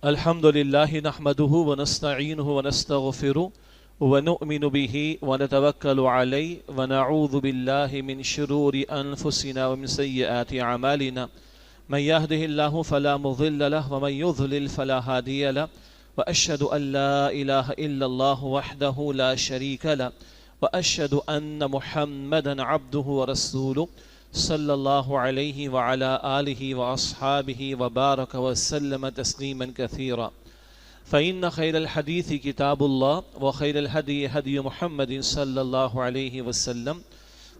الحمد لله نحمده ونستعينه ونستغفره ونؤمن به ونتوكل عليه ونعوذ بالله من شرور أنفسنا ومن سيئات أعمالنا من يهده الله فلا مضل له ومن يضلل فلا هادي له وأشهد أن لا إله إلا الله وحده لا شريك له وأشهد أن محمدا عبده ورسوله صلى الله عليه وعلى آله وأصحابه وبارك وسلم تسليما كثيرا فإن خير الحديث كتاب الله وخير الهدي هدي محمد صلى الله عليه وسلم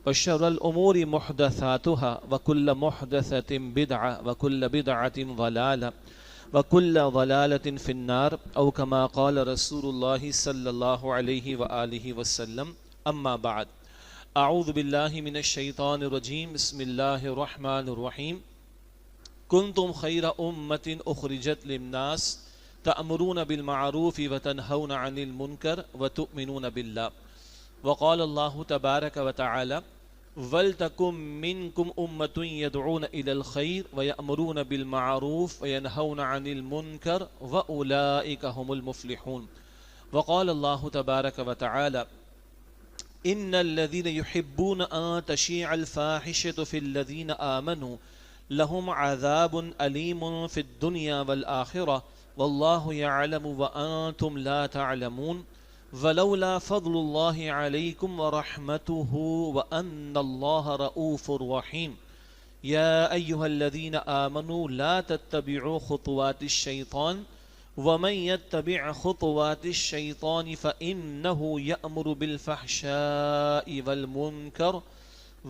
وشر الأمور محدثاتها وكل محدثة بدعة وكل بدعة ضلالة وكل ضلالة في النار أو كما قال رسول الله صلى الله عليه وآله وسلم أما بعد اعوذ باللہ من الشیطان الرجیم بسم اللہ الرحمن الرحیم کنتم خیر امت اخرجت للناس تأمرون بالمعروف وتنہون عن المنکر وتؤمنون باللہ وقال اللہ تبارک وتعالی وَلْتَكُمْ مِنْكُمْ أُمَّةٌ يَدْعُونَ إِلَى الْخَيْرِ وَيَأْمُرُونَ بِالْمَعْرُوفِ وَيَنْهَوْنَ عَنِ الْمُنْكَرِ وَأُولَئِكَ هُمُ الْمُفْلِحُونَ وقال اللہ تبارک وتعالی ان الذين يحبون ان تشيع الفاحشة في الذين آمنوا لهم عذاب أليم في الدنيا والآخرة والله يعلم وأنتم لا تعلمون ولولا فضل الله عليكم ورحمته وأن الله رؤوف رحيم يا أيها الذين آمنوا لا تتبعوا خطوات الشيطان ومن يتبع خطوات الشيطان فإنه يأمر بالفحشاء والمنكر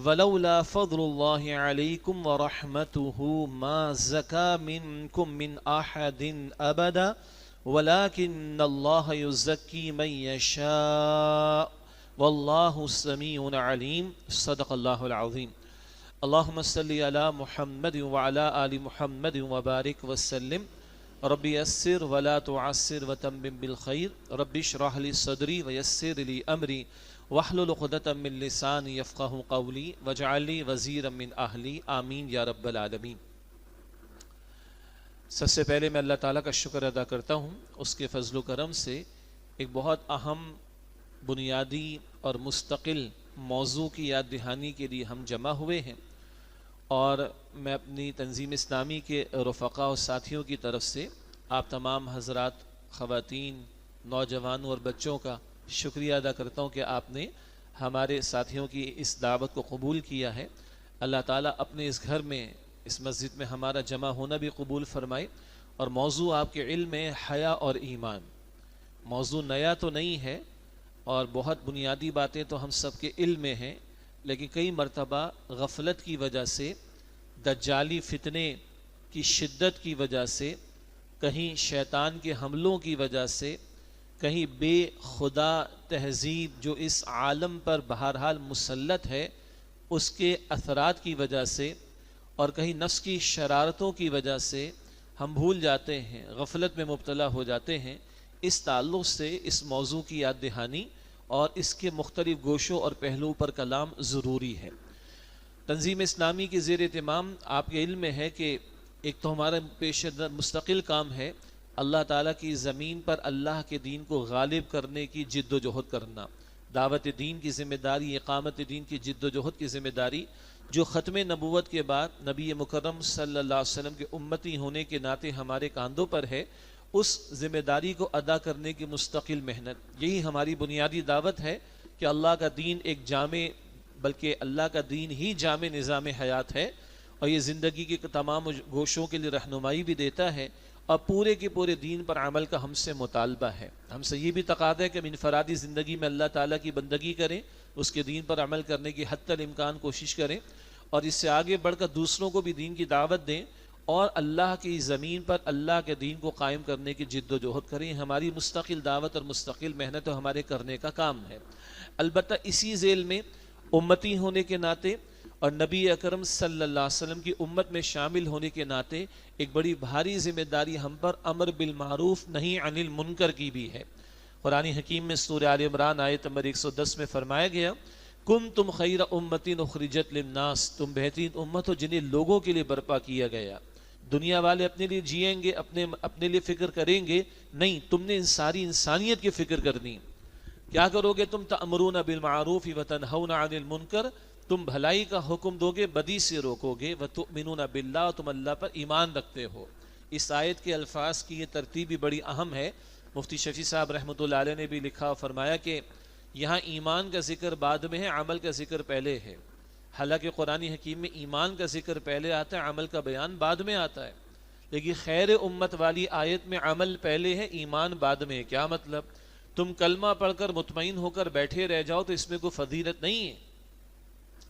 ولولا فضل الله عليكم ورحمته ما زكى منكم من أحد أبدا ولكن الله يزكي من يشاء والله سميع عليم صدق الله العظيم اللهم صل على محمد وعلى آل محمد وبارك وسلم ربی یسر ولا تعسر وتمم بالخیر ربی اشرح لی صدری ویسر لی امری واحلل عقدۃ من لسانی یفقهوا قولی واجعل لی وزیرا من اہلی آمین یا رب العالمین۔ سب سے پہلے میں اللہ تعالیٰ کا شکر ادا کرتا ہوں، اس کے فضل و کرم سے ایک بہت اہم بنیادی اور مستقل موضوع کی یاد دہانی کے لیے ہم جمع ہوئے ہیں، اور میں اپنی تنظیم اسلامی کے رفقاء و ساتھیوں کی طرف سے آپ تمام حضرات، خواتین، نوجوانوں اور بچوں کا شکریہ ادا کرتا ہوں کہ آپ نے ہمارے ساتھیوں کی اس دعوت کو قبول کیا ہے۔ اللہ تعالیٰ اپنے اس گھر میں، اس مسجد میں ہمارا جمع ہونا بھی قبول فرمائے، اور موضوع آپ کے علم میں حیا اور ایمان۔ موضوع نیا تو نہیں ہے اور بہت بنیادی باتیں تو ہم سب کے علم میں ہیں، لیکن کئی مرتبہ غفلت کی وجہ سے، دجالی فتنے کی شدت کی وجہ سے، کہیں شیطان کے حملوں کی وجہ سے، کہیں بے خدا تہذیب جو اس عالم پر بہرحال مسلط ہے اس کے اثرات کی وجہ سے، اور کہیں نفس کی شرارتوں کی وجہ سے ہم بھول جاتے ہیں، غفلت میں مبتلا ہو جاتے ہیں۔ اس تعلق سے اس موضوع کی یاد دہانی اور اس کے مختلف گوشوں اور پہلوؤں پر کلام ضروری ہے۔ تنظیم اسلامی کے زیر اہتمام آپ کے علم میں ہے کہ ایک تو ہمارا پیش مستقل کام ہے اللہ تعالیٰ کی زمین پر اللہ کے دین کو غالب کرنے کی جد و جہد کرنا، دعوت دین کی ذمہ داری، اقامت دین کی جد و جہد کی ذمہ داری جو ختم نبوت کے بعد نبی مکرم صلی اللہ علیہ وسلم کے امتی ہونے کے ناطے ہمارے کاندھوں پر ہے، اس ذمہ داری کو ادا کرنے کی مستقل محنت۔ یہی ہماری بنیادی دعوت ہے کہ اللہ کا دین ایک جامع، بلکہ اللہ کا دین ہی جامع نظام حیات ہے، اور یہ زندگی کے تمام گوشوں کے لیے رہنمائی بھی دیتا ہے، اور پورے کے پورے دین پر عمل کا ہم سے مطالبہ ہے۔ ہم سے یہ بھی تقاضا ہے کہ ہم انفرادی زندگی میں اللہ تعالیٰ کی بندگی کریں، اس کے دین پر عمل کرنے کی حتی الامکان کوشش کریں، اور اس سے آگے بڑھ کر دوسروں کو بھی دین کی دعوت دیں، اور اللہ کی زمین پر اللہ کے دین کو قائم کرنے کی جد و جہد کریں۔ ہماری مستقل دعوت اور مستقل محنت و ہمارے کرنے کا کام ہے۔ البتہ اسی ذیل میں امتی ہونے کے ناطے اور نبی اکرم صلی اللہ علیہ وسلم کی امت میں شامل ہونے کے ناطے ایک بڑی بھاری ذمہ داری ہم پر امر بالمعروف نہی عن المنکر کی بھی ہے۔ قرآن حکیم میں سورہ آل عمران آیت نمبر 110 میں فرمایا گیا، کنتم خیر امت اخرجت للناس، تم بہترین امت ہو جنہیں لوگوں کے لیے برپا کیا گیا۔ دنیا والے اپنے لیے جئیں گے، اپنے لیے فکر کریں گے، نہیں، تم نے ساری انسانیت کی فکر کرنی۔ کیا کرو گے تم؟ تأمرون بالمعروف وتنہون عن المنکر، تم بھلائی کا حکم دو گے، بدی سے روکو گے، وتؤمنون باللہ، تم اللہ پر ایمان رکھتے ہو۔ اس آیت کے الفاظ کی یہ ترتیب بھی بڑی اہم ہے۔ مفتی شفیع صاحب رحمۃ اللہ علیہ نے بھی لکھا اور فرمایا کہ یہاں ایمان کا ذکر بعد میں ہے، عمل کا ذکر پہلے ہے۔ حالانکہ قرآن حکیم میں ایمان کا ذکر پہلے آتا ہے، عمل کا بیان بعد میں آتا ہے، لیکن خیر امت والی آیت میں عمل پہلے ہے، ایمان بعد میں ہے۔ کیا مطلب؟ تم کلمہ پڑھ کر مطمئن ہو کر بیٹھے رہ جاؤ تو اس میں کوئی فضیلت نہیں ہے۔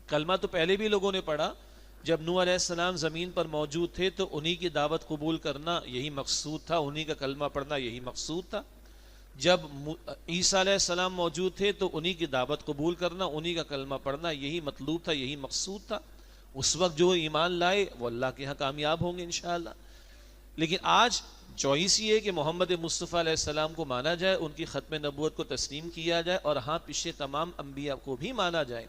کلمہ تو پہلے بھی لوگوں نے پڑھا، جب نوح علیہ السلام زمین پر موجود تھے تو انہی کی دعوت قبول کرنا یہی مقصود تھا، انہی کا کلمہ پڑھنا یہی مقصود تھا۔ جب عیسیٰ علیہ السلام موجود تھے تو انہی کی دعوت قبول کرنا، انہی کا کلمہ پڑھنا یہی مطلوب تھا، یہی مقصود تھا۔ اس وقت جو ایمان لائے وہ اللہ کے ہاں کامیاب ہوں گے انشاءاللہ۔ لیکن آج چوائس یہ ہے کہ محمد مصطفیٰ علیہ السلام کو مانا جائے، ان کی ختم نبوت کو تسلیم کیا جائے، اور ہاں پچھلے تمام انبیاء کو بھی مانا جائے،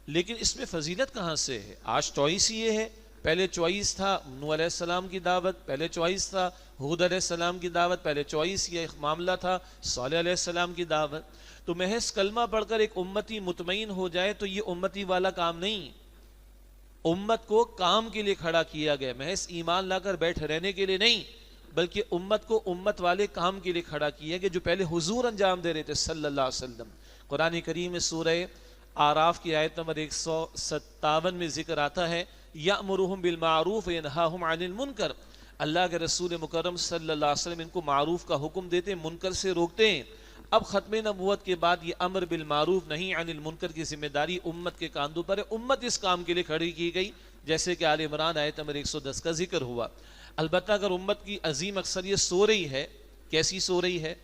لیکن اس میں فضیلت کہاں سے ہے؟ آج چوائس یہ ہے، پہلے چوائس تھا نوح علیہ السلام کی دعوت، پہلے چوائس تھا ہود علیہ السلام کی دعوت، پہلے چوائس یہ معاملہ تھا صالح علیہ السلام کی دعوت۔ تو محض کلمہ پڑھ کر ایک امتی مطمئن ہو جائے تو یہ امتی والا کام نہیں۔ امت کو کام کے لیے کھڑا کیا گیا، محض ایمان لا کر بیٹھ رہنے کے لیے نہیں، بلکہ امت کو امت والے کام کے لیے کھڑا کیا گیا جو پہلے حضور انجام دے رہے تھے صلی اللہ علیہ وسلم۔ قرآن کریم میں سورہ آراف کی آیت نمبر 157 میں ذکر آتا ہے، یأمرہم بالمعروف وینہاہم عن المنکر، اللہ کے رسول مکرم صلی اللہ علیہ وسلم ان کو معروف کا حکم دیتے ہیں، منکر سے روکتے ہیں۔ اب ختم نبوت کے بعد یہ امر بالمعروف نہیں عن المنکر کی ذمہ داری امت کے کاندھوں پر ہے، امت اس کام کے لیے کھڑی کی گئی، جیسے کہ آل عمران آیت نمبر 110 کا ذکر ہوا۔ البتہ اگر امت کی عظیم اکثریت سو رہی ہے، کیسی سو رہی ہے؟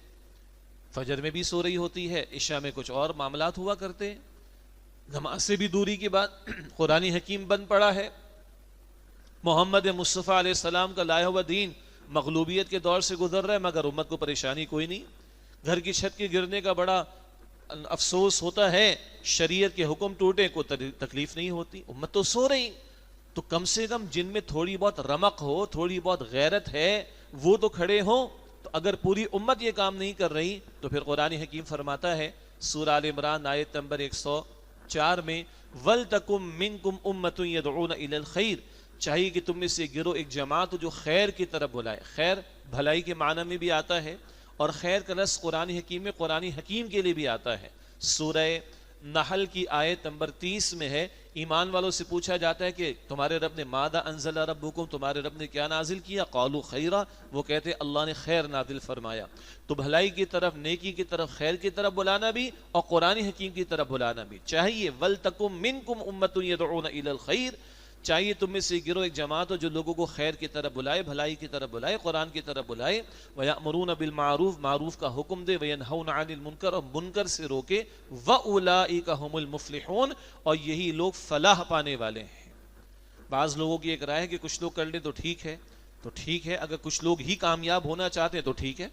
فجر میں بھی سو رہی ہوتی ہے، عشاء میں کچھ اور معاملات ہوا کرتے ہیں، نماز سے بھی دوری کے بعد قرآن حکیم بند پڑا ہے، محمد مصطفیٰ علیہ السلام کا لایا ہوا دین مغلوبیت کے دور سے گزر رہا ہے، مگر امت کو پریشانی کوئی نہیں۔ گھر کی چھت کے گرنے کا بڑا افسوس ہوتا ہے، شریعت کے حکم ٹوٹے کو تکلیف نہیں ہوتی، امت تو سو رہی۔ تو کم سے کم جن میں تھوڑی بہت رمق ہو، تھوڑی بہت غیرت ہے، وہ تو کھڑے ہوں۔ تو اگر پوری امت یہ کام نہیں کر رہی تو پھر قرآن حکیم فرماتا ہے سورہ آل عمران آیت نمبر 104 میں، وَلْتَكُمْ مِنْكُمْ أُمَّةٌ يَدْعُونَ إِلَى الْخَيْرِ، چاہیے کہ تم میں سے گرو ایک جماعت جو خیر کی طرف بلائے۔ خیر بھلائی کے معنی میں بھی آتا ہے، اور خیر کا لفظ قرآن حکیم میں قرآن حکیم کے لیے بھی آتا ہے۔ سورہ نحل کی آیت نمبر 30 میں ہے، ایمان والوں سے پوچھا جاتا ہے کہ تمہارے رب نے ماذا انزل ربکم، تمہارے رب نے کیا نازل کیا؟ قالوا خیرا، وہ کہتے اللہ نے خیر نازل فرمایا۔ تو بھلائی کی طرف، نیکی کی طرف، خیر کی طرف بلانا بھی اور قرآن حکیم کی طرف بلانا بھی چاہیے۔ وَلْتَكُمْ مِنْكُمْ أُمَّةٌ يَدْعُونَ إِلَى الْخَيْرِ، چاہیے تم میں سے گرو ایک جماعت ہو جو لوگوں کو خیر کی طرف بلائے، بھلائی کی طرف بلائے، قرآن کی طرف بلائے، وَيَأْمُرُونَ بِالْمَعْرُوفِ، معروف کا حکم دے، وَيَنْهَوْنَ عَنِ الْمُنْكَرِ، اور منکر سے روکے، وَأُولَئِكَ هُمُ الْمُفْلِحُونَ، اور یہی لوگ فلاح پانے والے ہیں۔ بعض لوگوں کی ایک رائے ہے کہ کچھ لوگ کر لیں تو ٹھیک ہے، تو ٹھیک ہے، اگر کچھ لوگ ہی کامیاب ہونا چاہتے ہیں تو ٹھیک ہے،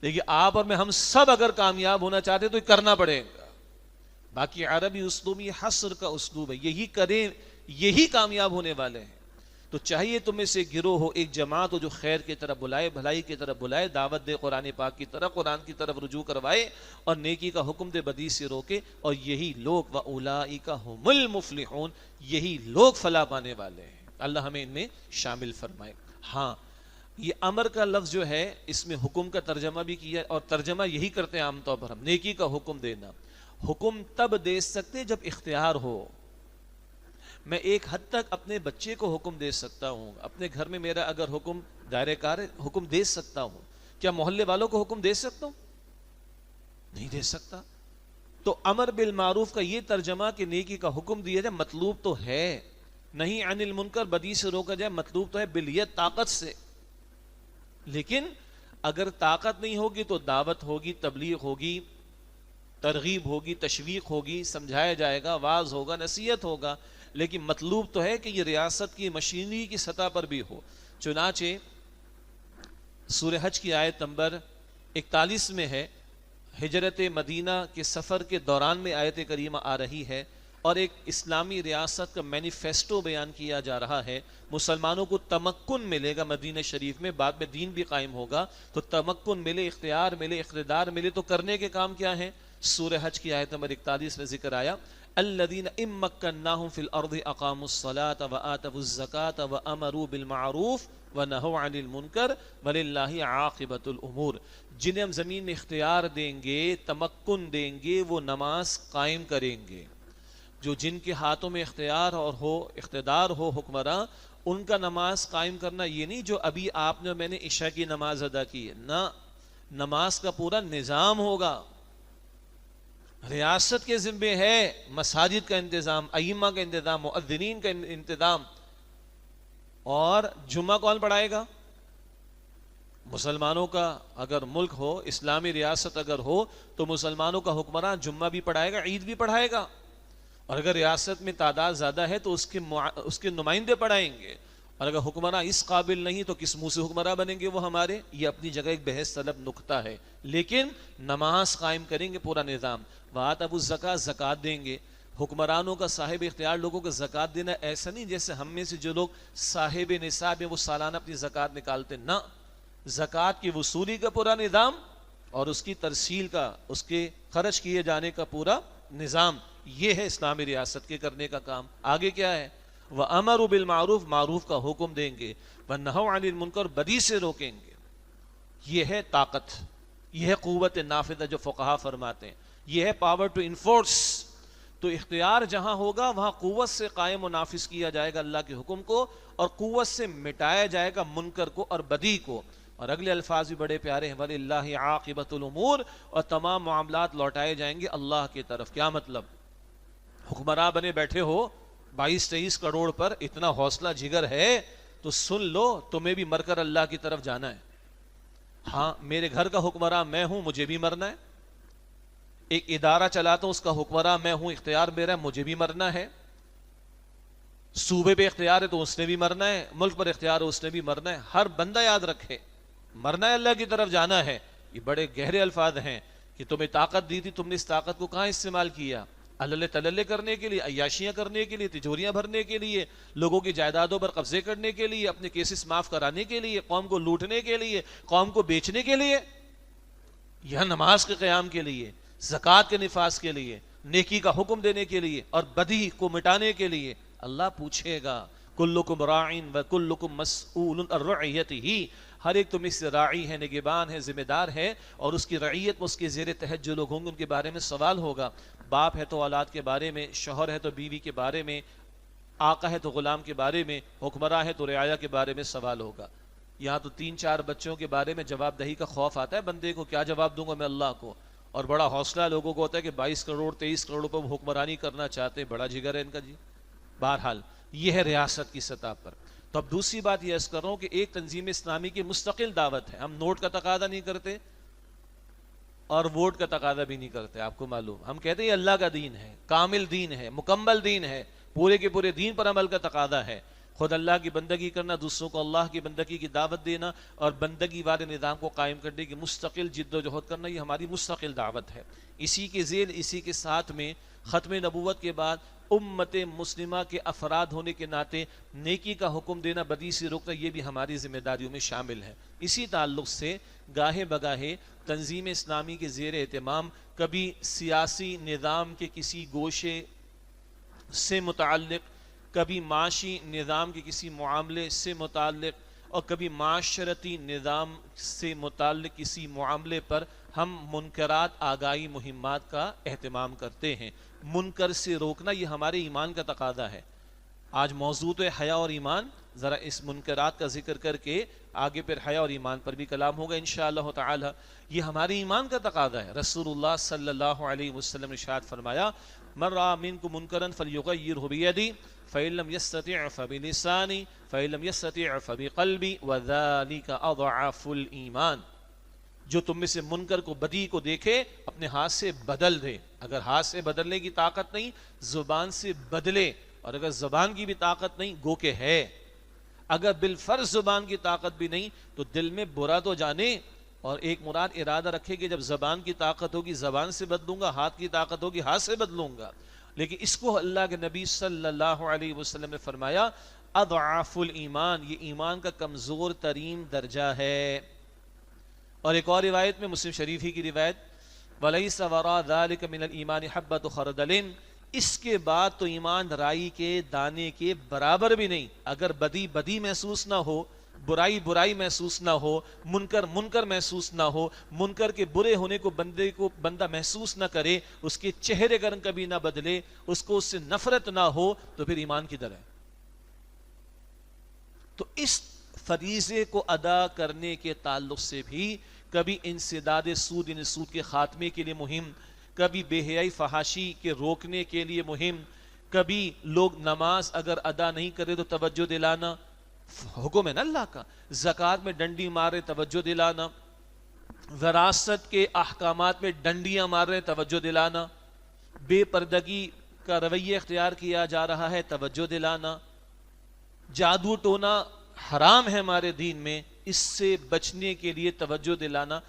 لیکن آپ اور میں ہم سب اگر کامیاب ہونا چاہتے ہیں تو یہ کرنا پڑے گا۔ باقی عربی اسلوب یہ حصر کا اسلوب ہے، یہی کریں یہی کامیاب ہونے والے ہیں۔ تو چاہیے تم میں سے گروہ ہو، ایک جماعت ہو جو خیر کی طرف بلائے، بھلائی کی طرف بلائے، دعوت دے قرآن پاک کی طرف، قرآن کی طرف رجوع کروائے، اور نیکی کا حکم دے، بدی سے روکے، اور یہی لوگ وَأُولَئِكَ هُمُ الْمُفْلِحُونَ، یہی لوگ فلاح پانے والے ہیں۔ اللہ ہمیں ان میں شامل فرمائے۔ ہاں، یہ امر کا لفظ جو ہے اس میں حکم کا ترجمہ بھی کیا ہے، اور ترجمہ یہی کرتے ہیں عام طور پر ہم، نیکی کا حکم دینا۔ حکم تب دے سکتے جب اختیار ہو۔ میں ایک حد تک اپنے بچے کو حکم دے سکتا ہوں، اپنے گھر میں میرا اگر حکم دائرہ کار ہے، حکم دے سکتا ہوں۔ کیا محلے والوں کو حکم دے سکتا ہوں؟ نہیں دے سکتا۔ تو امر بالمعروف کا یہ ترجمہ کہ نیکی کا حکم دیا جائے، مطلوب تو ہے، نہیں عن المنکر، بدی سے روکا جائے، مطلوب تو ہے بالیت، طاقت سے۔ لیکن اگر طاقت نہیں ہوگی تو دعوت ہوگی، تبلیغ ہوگی، ترغیب ہوگی، تشویق ہوگی، سمجھایا جائے گا، واعظ ہوگا، نصیحت ہوگا، لیکن مطلوب تو ہے کہ یہ ریاست کی مشینری کی سطح پر بھی ہو۔ چنانچہ سورہ حج کی آیت نمبر 41 میں ہے، ہجرت مدینہ کے سفر کے دوران میں آیت کریمہ آ رہی ہے، اور ایک اسلامی ریاست کا مینیفیسٹو بیان کیا جا رہا ہے. مسلمانوں کو تمکن ملے گا مدینہ شریف میں، بعد میں دین بھی قائم ہوگا، تو تمکن ملے، اختیار ملے، اقتدار ملے، تو کرنے کے کام کیا ہیں؟ سورہ حج کی آیت نمبر 41 میں ذکر آیا الذین ان مکناہم فی الارض اقاموا الصلاة وآتوا الزکاة وامروا بالمعروف ونہوا عن المنکر وللہ عاقبۃ الامور. جنہیں ہم زمین میں اختیار دیں گے، تمکن دیں گے، وہ نماز قائم کریں گے. جو جن کے ہاتھوں میں اختیار اور ہو، اقتدار ہو، حکمراں، ان کا نماز قائم کرنا یہ نہیں جو ابھی آپ نے میں نے عشاء کی نماز ادا کی ہے، نہ، نماز کا پورا نظام ہوگا. ریاست کے ذمے ہے مساجد کا انتظام، ائمہ کا انتظام، مؤذنین کا انتظام. اور جمعہ کون پڑھائے گا؟ مسلمانوں کا اگر ملک ہو، اسلامی ریاست اگر ہو، تو مسلمانوں کا حکمراں جمعہ بھی پڑھائے گا، عید بھی پڑھائے گا. اور اگر ریاست میں تعداد زیادہ ہے تو اس کے نمائندے پڑھائیں گے. اور اگر حکمراں اس قابل نہیں تو کس منہ سے حکمراں بنیں گے وہ ہمارے؟ یہ اپنی جگہ ایک بحث طلب نقطہ ہے، لیکن نماز قائم کریں گے، پورا نظام. وآتوا الزکاۃ، زکوٰۃ دیں گے. حکمرانوں کا، صاحب اختیار لوگوں کا زکوٰۃ دینا ایسا نہیں جیسے ہم میں سے جو لوگ صاحب نصاب ہیں وہ سالانہ اپنی زکوٰۃ نکالتے، نہ، زکوٰۃ کی وصولی کا پورا نظام اور اس کی ترسیل کا، اس کے خرچ کیے جانے کا پورا نظام، یہ ہے اسلامی ریاست کے کرنے کا کام. آگے کیا ہے؟ وَأَمَرُوا بِالْمَعْرُوفِ، معروف کا حکم دیں گے، وَنَهَوْا عَنِ الْمُنْكَرِ، بدی سے روکیں گے. یہ ہے طاقت، یہ ہے قوت نافذہ جو فقہا فرماتے ہیں، یہ ہے پاور ٹو انفورس. تو اختیار جہاں ہوگا وہاں قوت سے قائم و نافذ کیا جائے گا اللہ کے حکم کو، اور قوت سے مٹایا جائے گا منکر کو اور بدی کو. اور اگلے الفاظ بھی بڑے پیارے ہیں، وَلِلَّهِ عَاقِبَةُ الْأُمُورِ، اور تمام معاملات لوٹائے جائیں گے اللہ کی طرف. کیا مطلب؟ حکمراں بنے بیٹھے ہو 22-23 کروڑ پر، اتنا حوصلہ جگر ہے تو سن لو، تمہیں بھی مر کر اللہ کی طرف جانا ہے. ہاں، میرے گھر کا حکمراں میں ہوں، مجھے بھی مرنا ہے. ایک ادارہ چلاتا ہوں، اس کا حکمراں میں ہوں، اختیار میرا ہے، مجھے بھی مرنا ہے. صوبے پہ اختیار ہے تو اس نے بھی مرنا ہے، ملک پر اختیار ہے اس نے بھی مرنا ہے. ہر بندہ یاد رکھے، مرنا ہے، اللہ کی طرف جانا ہے. یہ بڑے گہرے الفاظ ہیں کہ تمہیں طاقت دی تھی، تم نے اس طاقت کو کہاں استعمال کیا؟ اللہ تللے کرنے کے لیے، عیاشیاں کرنے کے لیے، تجوریاں بھرنے کے لیے، لوگوں کی جائیدادوں پر قبضے کرنے کے لیے، اپنے کیسز معاف کرانے کے لیے، قوم کو لوٹنے کے لیے، قوم کو بیچنے کے لیے، یا نماز کے قیام کے لیے، زکوٰۃ کے نفاذ کے لیے، نیکی کا حکم دینے کے لیے اور بدی کو مٹانے کے لیے. اللہ پوچھے گا کلکم راعٍ وکلکم مسئول عن رعیتہ، ہر ایک تم سے راعی ہے، نگہبان ہے، ذمہ دار ہے، اور اس کی رعیت میں اس کے زیر تحت جو لوگ ہوں گے ان کے بارے میں سوال ہوگا. باپ ہے تو اولاد کے بارے میں، شوہر ہے تو بیوی کے بارے میں، آقا ہے تو غلام کے بارے میں، حکمراں ہے تو رعایا کے بارے میں سوال ہوگا. یہاں تو 3-4 بچوں کے بارے میں جواب دہی کا خوف آتا ہے بندے کو، کیا جواب دوں گا میں اللہ کو. اور بڑا حوصلہ لوگوں کو ہوتا ہے کہ 22 کروڑ 23 کروڑ پر حکمرانی کرنا چاہتے ہیں، بڑا جگر ہے ان کا جی. بہرحال یہ ہے ریاست کی سطح پر. تو اب دوسری بات یہ عرض کر رہا ہوں کہ ایک تنظیم اسلامی کی مستقل دعوت ہے. ہم نوٹ کا تقاضا نہیں کرتے اور ووٹ کا تقاضا بھی نہیں کرتے، آپ کو معلوم. ہم کہتے ہیں یہ اللہ کا دین ہے، کامل دین ہے، مکمل دین ہے، پورے کے پورے دین پر عمل کا تقاضا ہے. خود اللہ کی بندگی کرنا، دوسروں کو اللہ کی بندگی کی دعوت دینا اور بندگی والے نظام کو قائم کرنے کی مستقل جد و جہد کرنا، یہ ہماری مستقل دعوت ہے. اسی کے ذیل، اسی کے ساتھ میں ختم نبوت کے بعد امت مسلمہ کے افراد ہونے کے ناطے نیکی کا حکم دینا، بدی سے روکنا، یہ بھی ہماری ذمہ داریوں میں شامل ہے. اسی تعلق سے گاہے بگاہے تنظیم اسلامی کے زیر اہتمام کبھی سیاسی نظام کے کسی گوشے سے متعلق، کبھی معاشی نظام کے کسی معاملے سے متعلق، اور کبھی معاشرتی نظام سے متعلق کسی معاملے پر ہم منکرات آگاہی مہمات کا اہتمام کرتے ہیں. منکر سے روکنا یہ ہمارے ایمان کا تقاضا ہے. آج موضوع ہے حیا اور ایمان، ذرا اس منکرات کا ذکر کر کے آگے پھر حیا اور ایمان پر بھی کلام ہوگا انشاءاللہ تعالی. یہ ہمارے ایمان کا تقاضا ہے. رسول اللہ صلی اللہ علیہ وسلم نے ارشاد فرمایا، من رأى منکم منکرا فلیغیرہ بیدی فإن لم يستطع فبلسانه فإن لم يستطع فبقلبه وذلك اضعف الایمان. جو تم میں سے منکر کو، بدی کو دیکھے اپنے ہاتھ سے بدل دے. اگر ہاتھ سے بدلنے کی طاقت نہیں، زبان سے بدلے. اور اگر زبان کی بھی طاقت نہیں، گو کہ ہے. اگر بالفرض زبان کی طاقت بھی نہیں تو دل میں برا تو جانے، اور ایک مراد ارادہ رکھے کہ جب زبان کی طاقت ہوگی زبان سے بدلوں گا، ہاتھ کی طاقت ہوگی ہاتھ سے بدلوں گا. لیکن اس کو اللہ کے نبی صلی اللہ علیہ وسلم نے فرمایا اضعف الایمان، یہ ایمان کا کمزور ترین درجہ ہے۔ اور ایک اور روایت میں، مسلم شریف ہی کی روایت، وَلَيْسَ وَرَاءَ ذَلِكَ مِنَ الْإِيمَانِ حَبَّةُ خَرْدَلٍ، اس کے بعد تو ایمان رائی کے دانے کے برابر بھی نہیں۔ اگر بدی بدی محسوس نہ ہو، برائی برائی محسوس نہ ہو، منکر منکر محسوس نہ ہو، منکر کے برے ہونے کو بندہ محسوس نہ کرے، اس کے چہرے کا رنگ کبھی نہ بدلے، اس کو اس سے نفرت نہ ہو، تو پھر ایمان کدھر ہے؟ تو اس فریضے کو ادا کرنے کے تعلق سے بھی کبھی انسداد سود، یعنی سود کے خاتمے کے لیے مہم، کبھی بے حیائی فحاشی کے روکنے کے لیے مہم، کبھی لوگ نماز اگر ادا نہیں کرے تو توجہ دلانا، حکم ہے نا اللہ کا، زکوٰۃ میں ڈنڈی مارے توجہ دلانا، وراثت کے احکامات میں ڈنڈیاں مار رہے توجہ دلانا، بے پردگی کا رویہ اختیار کیا جا رہا ہے توجہ دلانا، جادو ٹونا حرام ہے ہمارے دین میں، اس سے بچنے کے لیے توجہ دلانا،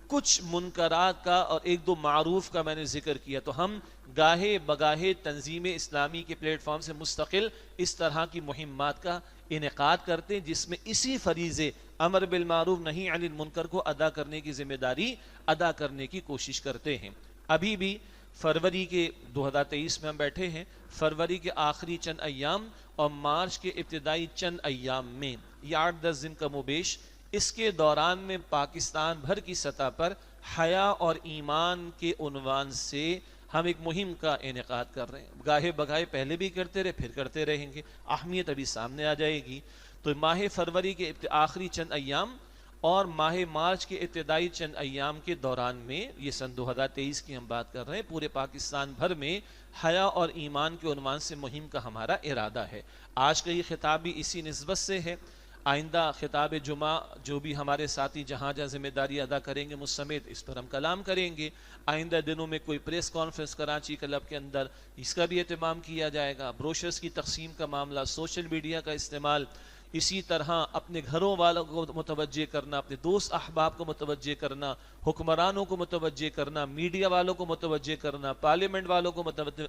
کچھ منکرات کا اور ایک دو معروف کا میں نے ذکر کیا۔ تو ہم گاہے بگاہے تنظیم اسلامی کے پلیٹ فارم سے مستقل اس طرح کی مہمات کا انعقاد کرتے ہیں، جس میں اسی فریضے امر بالمعروف نہی عن المنکر کو ادا کرنے کی ذمہ داری ادا کرنے کی کوشش کرتے ہیں۔ ابھی بھی فروری کے 2023 میں ہم بیٹھے ہیں، فروری کے آخری چند ایام اور مارچ کے ابتدائی چند ایام میں، یہ 8-10 دن کم و بیش، اس کے دوران میں پاکستان بھر کی سطح پر حیا اور ایمان کے عنوان سے ہم ایک مہم کا انعقاد کر رہے ہیں۔ گاہے بگاہے پہلے بھی کرتے رہے، پھر کرتے رہیں گے، اہمیت ابھی سامنے آ جائے گی۔ تو ماہ فروری کے آخری چند ایام اور ماہ مارچ کے ابتدائی چند ایام کے دوران میں، یہ سن 2023 کی ہم بات کر رہے ہیں، پورے پاکستان بھر میں حیا اور ایمان کے عنوان سے مہم کا ہمارا ارادہ ہے۔ آج کا یہ خطاب بھی اسی نسبت سے ہے۔ آئندہ خطاب جمعہ جو بھی ہمارے ساتھی جہاں جہاں ذمہ داری ادا کریں گے مجھ سمیت، اس پر ہم کلام کریں گے۔ آئندہ دنوں میں کوئی پریس کانفرنس کراچی کلب کے اندر، اس کا بھی اہتمام کیا جائے گا۔ بروشرز کی تقسیم کا معاملہ، سوشل میڈیا کا استعمال، اسی طرح اپنے گھروں والوں کو متوجہ کرنا، اپنے دوست احباب کو متوجہ کرنا، حکمرانوں کو متوجہ کرنا، میڈیا والوں کو متوجہ کرنا، پارلیمنٹ والوں کو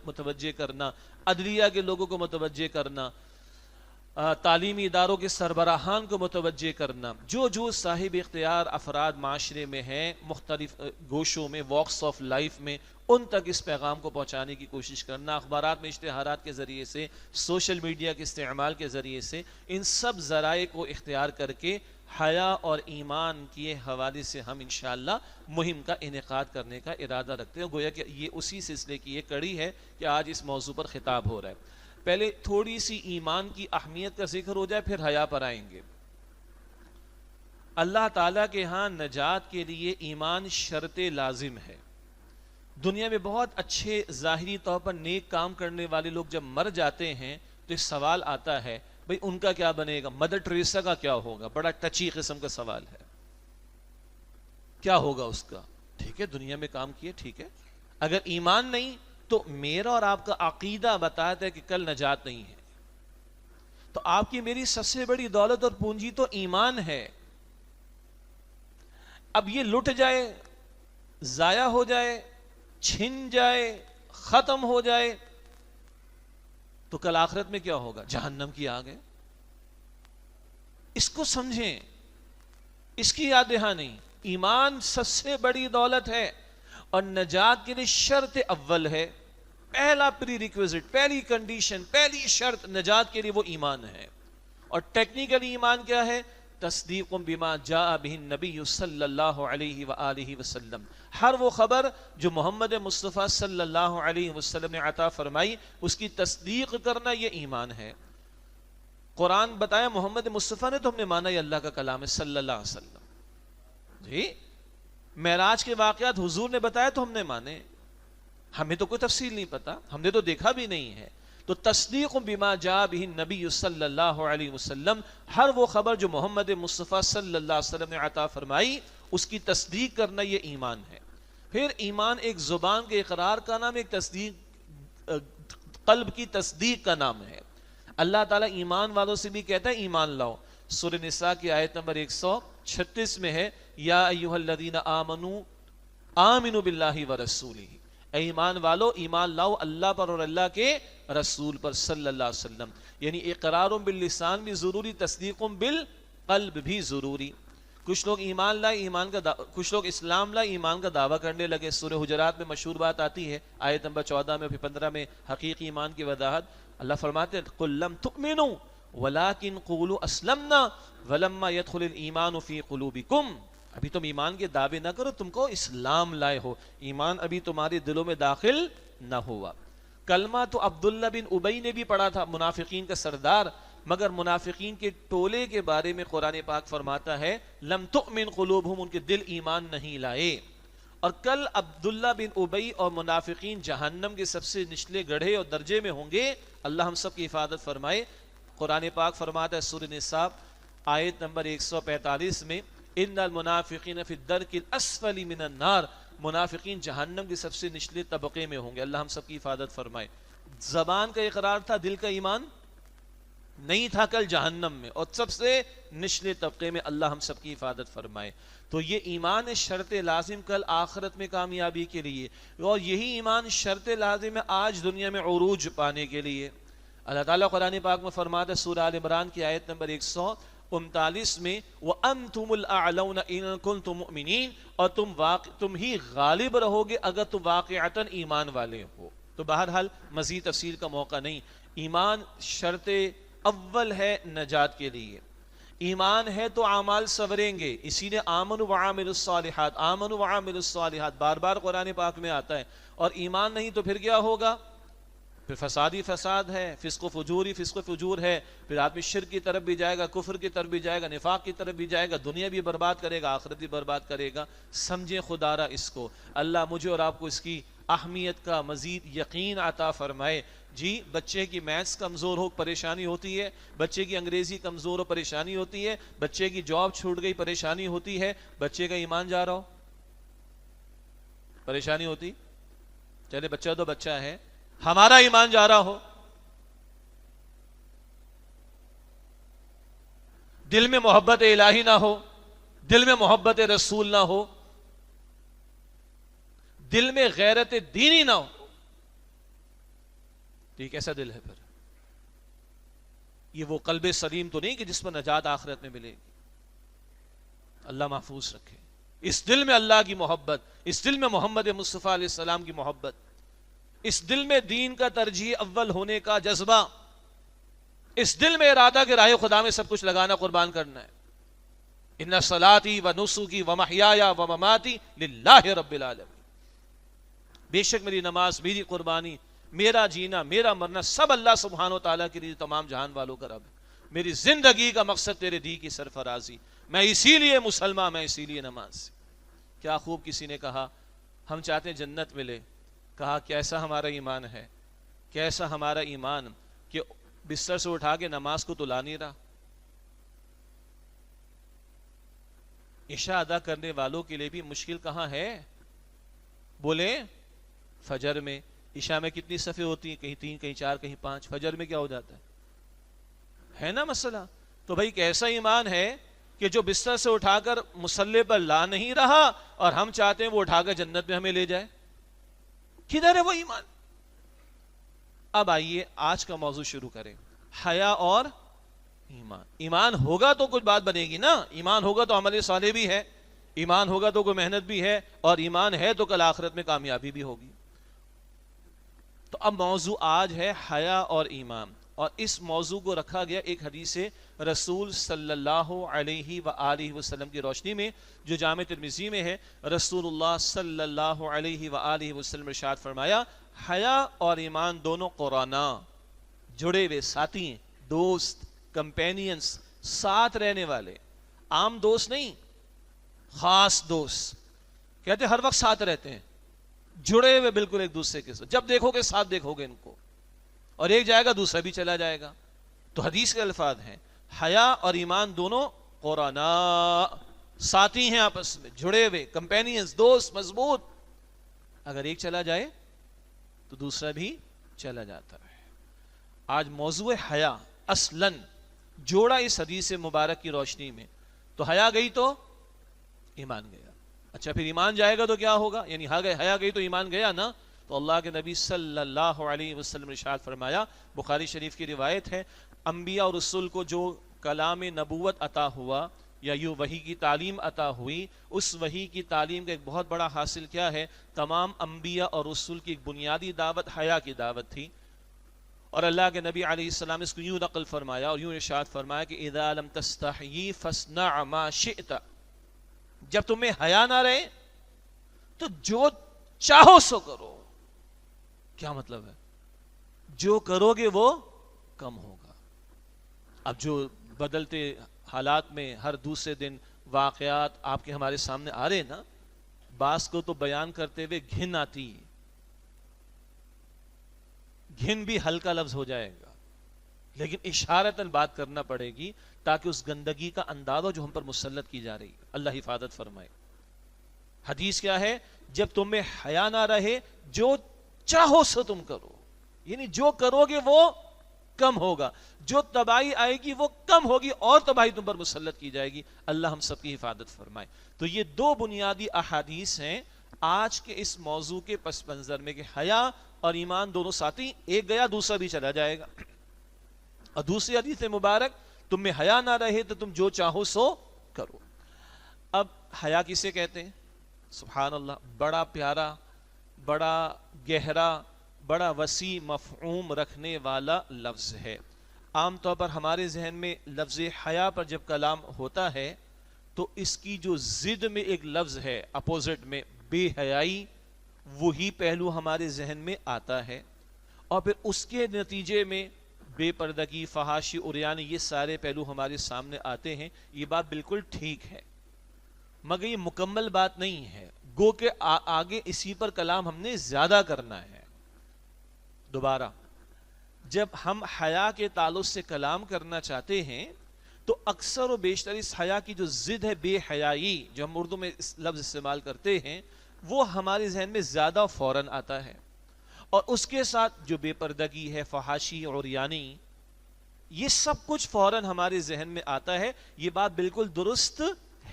متوجہ کرنا، عدلیہ کے لوگوں کو متوجہ کرنا، تعلیمی اداروں کے سربراہان کو متوجہ کرنا، جو صاحب اختیار افراد معاشرے میں ہیں، مختلف گوشوں میں، واکس آف لائف میں، ان تک اس پیغام کو پہنچانے کی کوشش کرنا، اخبارات میں اشتہارات کے ذریعے سے، سوشل میڈیا کے استعمال کے ذریعے سے، ان سب ذرائع کو اختیار کر کے حیا اور ایمان کے حوالے سے ہم انشاءاللہ مہم کا انعقاد کرنے کا ارادہ رکھتے ہیں۔ گویا کہ یہ اسی سلسلے کی ایک کڑی ہے کہ آج اس موضوع پر خطاب ہو رہا ہے۔ پہلے تھوڑی سی ایمان کی اہمیت کا ذکر ہو جائے، پھر حیا پر آئیں گے۔ اللہ تعالیٰ کے ہاں نجات کے لیے ایمان شرط لازم ہے۔ دنیا میں بہت اچھے ظاہری طور پر نیک کام کرنے والے لوگ جب مر جاتے ہیں تو ایک سوال آتا ہے، بھئی ان کا کیا بنے گا؟ مدر ٹریسا کا کیا ہوگا؟ بڑا ٹچی قسم کا سوال ہے، کیا ہوگا اس کا؟ ٹھیک ہے، دنیا میں کام کیے، ٹھیک ہے، اگر ایمان نہیں تو میرا اور آپ کا عقیدہ بتاتا ہے کہ کل نجات نہیں ہے۔ تو آپ کی میری سب سے بڑی دولت اور پونجی تو ایمان ہے۔ اب یہ لٹ جائے، ضائع ہو جائے، چھن جائے، ختم ہو جائے تو کل آخرت میں کیا ہوگا؟ جہنم کی آگ ہے۔ اس کو سمجھیں، اس کی یاد دہانی نہیں۔ ایمان سب سے بڑی دولت ہے اور نجات کے لیے شرط اول ہے، پہلا پری ریکویزٹ، پہلی کنڈیشن، پہلی شرط نجات کے لیے وہ ایمان ہے۔ اور ٹیکنیکل ایمان کیا ہے؟ تصدیق بما جاء به النبی صلی اللہ علیہ وآلہ وسلم، ہر وہ خبر جو محمد مصطفیٰ صلی اللہ علیہ وسلم نے عطا فرمائی اس کی تصدیق کرنا، یہ ایمان ہے۔ قرآن بتایا محمد مصطفیٰ نے تو ہم نے مانا یہ اللہ کا کلام ہے صلی اللہ علیہ وسلم۔ جی معراج کے واقعات حضور نے بتایا تو ہم نے مانے، ہمیں تو کوئی تفصیل نہیں پتا، ہم نے تو دیکھا بھی نہیں ہے۔ تو تصدیق بما جاء به النبی صلی اللہ علیہ وسلم، ہر وہ خبر جو محمد مصطفیٰ صلی اللہ علیہ وسلم نے عطا فرمائی اس کی تصدیق کرنا، یہ ایمان ہے۔ پھر ایمان ایک زبان کے اقرار کا نام، ایک تصدیق قلب کی تصدیق کا نام ہے۔ اللہ تعالیٰ ایمان والوں سے بھی کہتا ہے ایمان لاؤ۔ سورہ نساء کی آیت نمبر 136 میں ہے، یا ایھا الذین آمنوا آمنوا باللہ ورسولہ، اے ایمان والو ایمان لاؤ اللہ پر اور اللہ کے رسول پر صلی اللہ علیہ وسلم. یعنی اقرار باللسان بھی ضروری، تصدیق بالقلب بھی ضروری. کچھ لوگ ایمان لائے، کچھ لوگ اسلام لائے، ایمان کا دعویٰ کرنے لگے. سورہ حجرات میں مشہور بات آتی ہے، آیت نمبر 14 میں، پھر 15 میں حقیقی ایمان کی وضاحت. اللہ فرماتے ہیں قُل لَمْ تُؤْمِنُوا وَلَكِنْ قُولُوا أَسْلَمْنَا وَلَمَّا يَدْخُلِ الْإِيمَانُ فِي قُلُوبِكُمْ. ابھی تم ایمان کے دعوے نہ کرو، تم کو اسلام لائے ہو، ایمان ابھی تمہارے دلوں میں داخل نہ ہوا. کلمہ تو عبداللہ بن ابی نے بھی پڑھا تھا، منافقین کا سردار، مگر منافقین کے ٹولے کے بارے میں قرآن پاک فرماتا ہے لم تؤمن قلوبہم، ان کے دل ایمان نہیں لائے. اور کل عبداللہ بن ابی اور منافقین جہنم کے سب سے نچلے گڑھے اور درجے میں ہوں گے. اللہ ہم سب کی حفاظت فرمائے. قرآن پاک فرماتا ہے سورہ نساء آیت نمبر 145 میں ان المنافقین فی الدرک الاسفل من النار، منافقین جہنم کے سب سے نچلے طبقے میں ہوں گے. اللہ ہم سب کی حفاظت فرمائے. زبان کا اقرار تھا، دل کا ایمان نہیں تھا، کل جہنم میں اور سب سے نچلے طبقے میں. اللہ ہم سب کی حفاظت فرمائے. تو یہ ایمان شرط لازم کل آخرت میں کامیابی کے لیے، اور یہی ایمان شرط لازم ہے آج دنیا میں عروج پانے کے لیے. اللہ تعالیٰ قرآن پاک میں فرماتا ہے سورہ آل عمران کی آیت نمبر 139 میں وَأَنْتُمُ الْأَعْلَوْنَ إِن كُنتُم مُؤْمِنِينَ، اور تم ہی غالب رہو گے اگر تم واقعتاً ایمان والے ہو. تو بہرحال مزید تفصیل کا موقع نہیں. ایمان شرط اول ہے نجات کے لیے. ایمان ہے تو اعمال سوریں گے، اسی لیے آمنوا وعاملوا الصالحات، آمنوا وعاملوا الصالحات بار بار قرآن پاک میں آتا ہے. اور ایمان نہیں تو پھر کیا ہوگا؟ پھر فسادی فساد ہے، فسق و فجور ہے. پھر آدمی شرک کی طرف بھی جائے گا، کفر کی طرف بھی جائے گا، نفاق کی طرف بھی جائے گا، دنیا بھی برباد کرے گا، آخرت بھی برباد کرے گا. سمجھیں خدا را اس کو. اللہ مجھے اور آپ کو اس کی اہمیت کا مزید یقین عطا فرمائے. جی بچے کی میتھس کمزور ہو پریشانی ہوتی ہے، بچے کی انگریزی کمزور ہو پریشانی ہوتی ہے، بچے کی جاب چھوٹ گئی پریشانی ہوتی ہے، بچے کا ایمان جا رہا ہو پریشانی ہوتی. چلے بچہ تو بچہ ہے، ہمارا ایمان جا رہا ہو، دل میں محبت الہی نہ ہو، دل میں محبت رسول نہ ہو، دل میں غیرت دینی نہ ہو، تو یہ کیسا دل ہے پھر؟ یہ وہ قلب سلیم تو نہیں کہ جس پر نجات آخرت میں ملے گی. اللہ محفوظ رکھے. اس دل میں اللہ کی محبت، اس دل میں محمد مصطفیٰ علیہ السلام کی محبت، اس دل میں دین کا ترجیح اول ہونے کا جذبہ، اس دل میں ارادہ کہ راہ خدا میں سب کچھ لگانا، قربان کرنا ہے. ان صلاتی و نسکی و محیایا و مماتی للہ رب العالمین. بے شک میری نماز، میری قربانی، میرا جینا، میرا مرنا سب اللہ سبحانہ و تعالیٰ کے لیے تمام جہان والوں کا رب ہے. میری زندگی کا مقصد تیرے دی کی سرفرازی، میں اسی لیے مسلمان، میں اسی لیے نماز. کیا خوب کسی نے کہا ہم چاہتے ہیں جنت ملے. کہا کیسا ہمارا ایمان ہے، کیسا ہمارا ایمان کہ بستر سے اٹھا کے نماز کو تو لا نہیں رہا. عشاء ادا کرنے والوں کے لیے بھی مشکل کہاں ہے؟ بولے فجر میں عشاء میں کتنی صفیں ہوتی ہیں؟ کہیں 3 کہیں 4 کہیں 5. فجر میں کیا ہو جاتا ہے نا مسئلہ. تو بھائی کیسا ایمان ہے کہ جو بستر سے اٹھا کر مصلی پر لا نہیں رہا اور ہم چاہتے ہیں وہ اٹھا کر جنت میں ہمیں لے جائے. کدھر ہے وہ ایمان؟ اب آئیے آج کا موضوع شروع کریں، حیا اور ایمان. ایمان ہوگا تو کچھ بات بنے گی نا. ایمان ہوگا تو عمل صالح بھی ہے، ایمان ہوگا تو کوئی محنت بھی ہے، اور ایمان ہے تو کل آخرت میں کامیابی بھی ہوگی. تو اب موضوع آج ہے حیا اور ایمان، اور اس موضوع کو رکھا گیا ایک حدیث رسول صلی اللہ علیہ وآلہ وسلم کی روشنی میں جو جامع ترمذی میں ہے. رسول اللہ صلی اللہ علیہ وآلہ وسلم ارشاد فرمایا حیا اور ایمان دونوں قرانا، جڑے ہوئے ساتھی ہیں، دوست، کمپینینز، ساتھ رہنے والے. عام دوست نہیں، خاص دوست. کہتے ہر وقت ساتھ رہتے ہیں، جڑے ہوئے بالکل ایک دوسرے کے ساتھ. جب دیکھو گے ساتھ دیکھو گے ان کو، اور ایک جائے گا دوسرا بھی چلا جائے گا. تو حدیث کے الفاظ ہیں حیا اور ایمان دونوں قرانا، ساتھی ہیں آپس میں، جڑے ہوئے، کمپینینز، دوست مضبوط. اگر ایک چلا جائے تو دوسرا بھی چلا جاتا ہے. آج موضوع حیا اصلاً جوڑا اس حدیث مبارک کی روشنی میں. تو حیا گئی تو ایمان گیا. اچھا پھر ایمان جائے گا تو کیا ہوگا؟ یعنی حیا گئی تو ایمان گیا نا. تو اللہ کے نبی صلی اللہ علیہ وسلم نے ارشاد فرمایا، بخاری شریف کی روایت ہے، انبیاء اور رسول کو جو کلام نبوت عطا ہوا یا یوں وحی کی تعلیم عطا ہوئی، اس وحی کی تعلیم کا ایک بہت بڑا حاصل کیا ہے؟ تمام انبیاء اور رسول کی ایک بنیادی دعوت حیا کی دعوت تھی. اور اللہ کے نبی علیہ السلام نے اس کو یوں نقل فرمایا اور یوں ارشاد فرمایا کہ اذا لم تستحیی فاصنع ما شئت، جب تمہیں حیا نہ رہے تو جو چاہو سو کرو. کیا مطلب ہے؟ جو کرو گے وہ کم ہوگا. اب جو بدلتے حالات میں ہر دوسرے دن واقعات آپ کے ہمارے سامنے آ رہے نا، بعض کو تو بیان کرتے ہوئے گھن آتی ہے. گھن بھی ہلکا لفظ ہو جائے گا، لیکن اشارتاً بات کرنا پڑے گی تاکہ اس گندگی کا اندازہ جو ہم پر مسلط کی جا رہی ہے اللہ حفاظت فرمائے. حدیث کیا ہے؟ جب تمہیں حیا نہ رہے جو چاہو سو تم کرو، یعنی جو کرو گے وہ کم ہوگا، جو تباہی آئے گی وہ کم ہوگی اور تباہی تم پر مسلط کی جائے گی. اللہ ہم سب کی حفاظت فرمائے. تو یہ دو بنیادی احادیث ہیں آج کے اس موضوع کے پس منظر میں کہ حیا اور ایمان دونوں ساتھی، ایک گیا دوسرا بھی چلا جائے گا. اور دوسری حدیث مبارک، تم میں حیا نہ رہے تو تم جو چاہو سو کرو. اب حیا کسے کہتے ہیں؟ سبحان اللہ، بڑا پیارا، بڑا گہرا، بڑا وسیع مفہوم رکھنے والا لفظ ہے. عام طور پر ہمارے ذہن میں لفظ حیا پر جب کلام ہوتا ہے تو اس کی جو ضد میں ایک لفظ ہے اپوزٹ میں بے حیائی، وہی پہلو ہمارے ذہن میں آتا ہے. اور پھر اس کے نتیجے میں بے پردگی، فحاشی، عریانی، یہ سارے پہلو ہمارے سامنے آتے ہیں. یہ بات بالکل ٹھیک ہے، مگر یہ مکمل بات نہیں ہے. گو کہ آگے اسی پر کلام ہم نے زیادہ کرنا ہے. دوبارہ جب ہم حیا کے تعلق سے کلام کرنا چاہتے ہیں تو اکثر و بیشتر اس حیا کی جو ضد ہے بے حیائی، جو ہم اردو میں اس لفظ استعمال کرتے ہیں، وہ ہمارے ذہن میں زیادہ فوراً آتا ہے. اور اس کے ساتھ جو بے پردگی ہے، فحاشی، عریانی، یہ سب کچھ فوراً ہمارے ذہن میں آتا ہے. یہ بات بالکل درست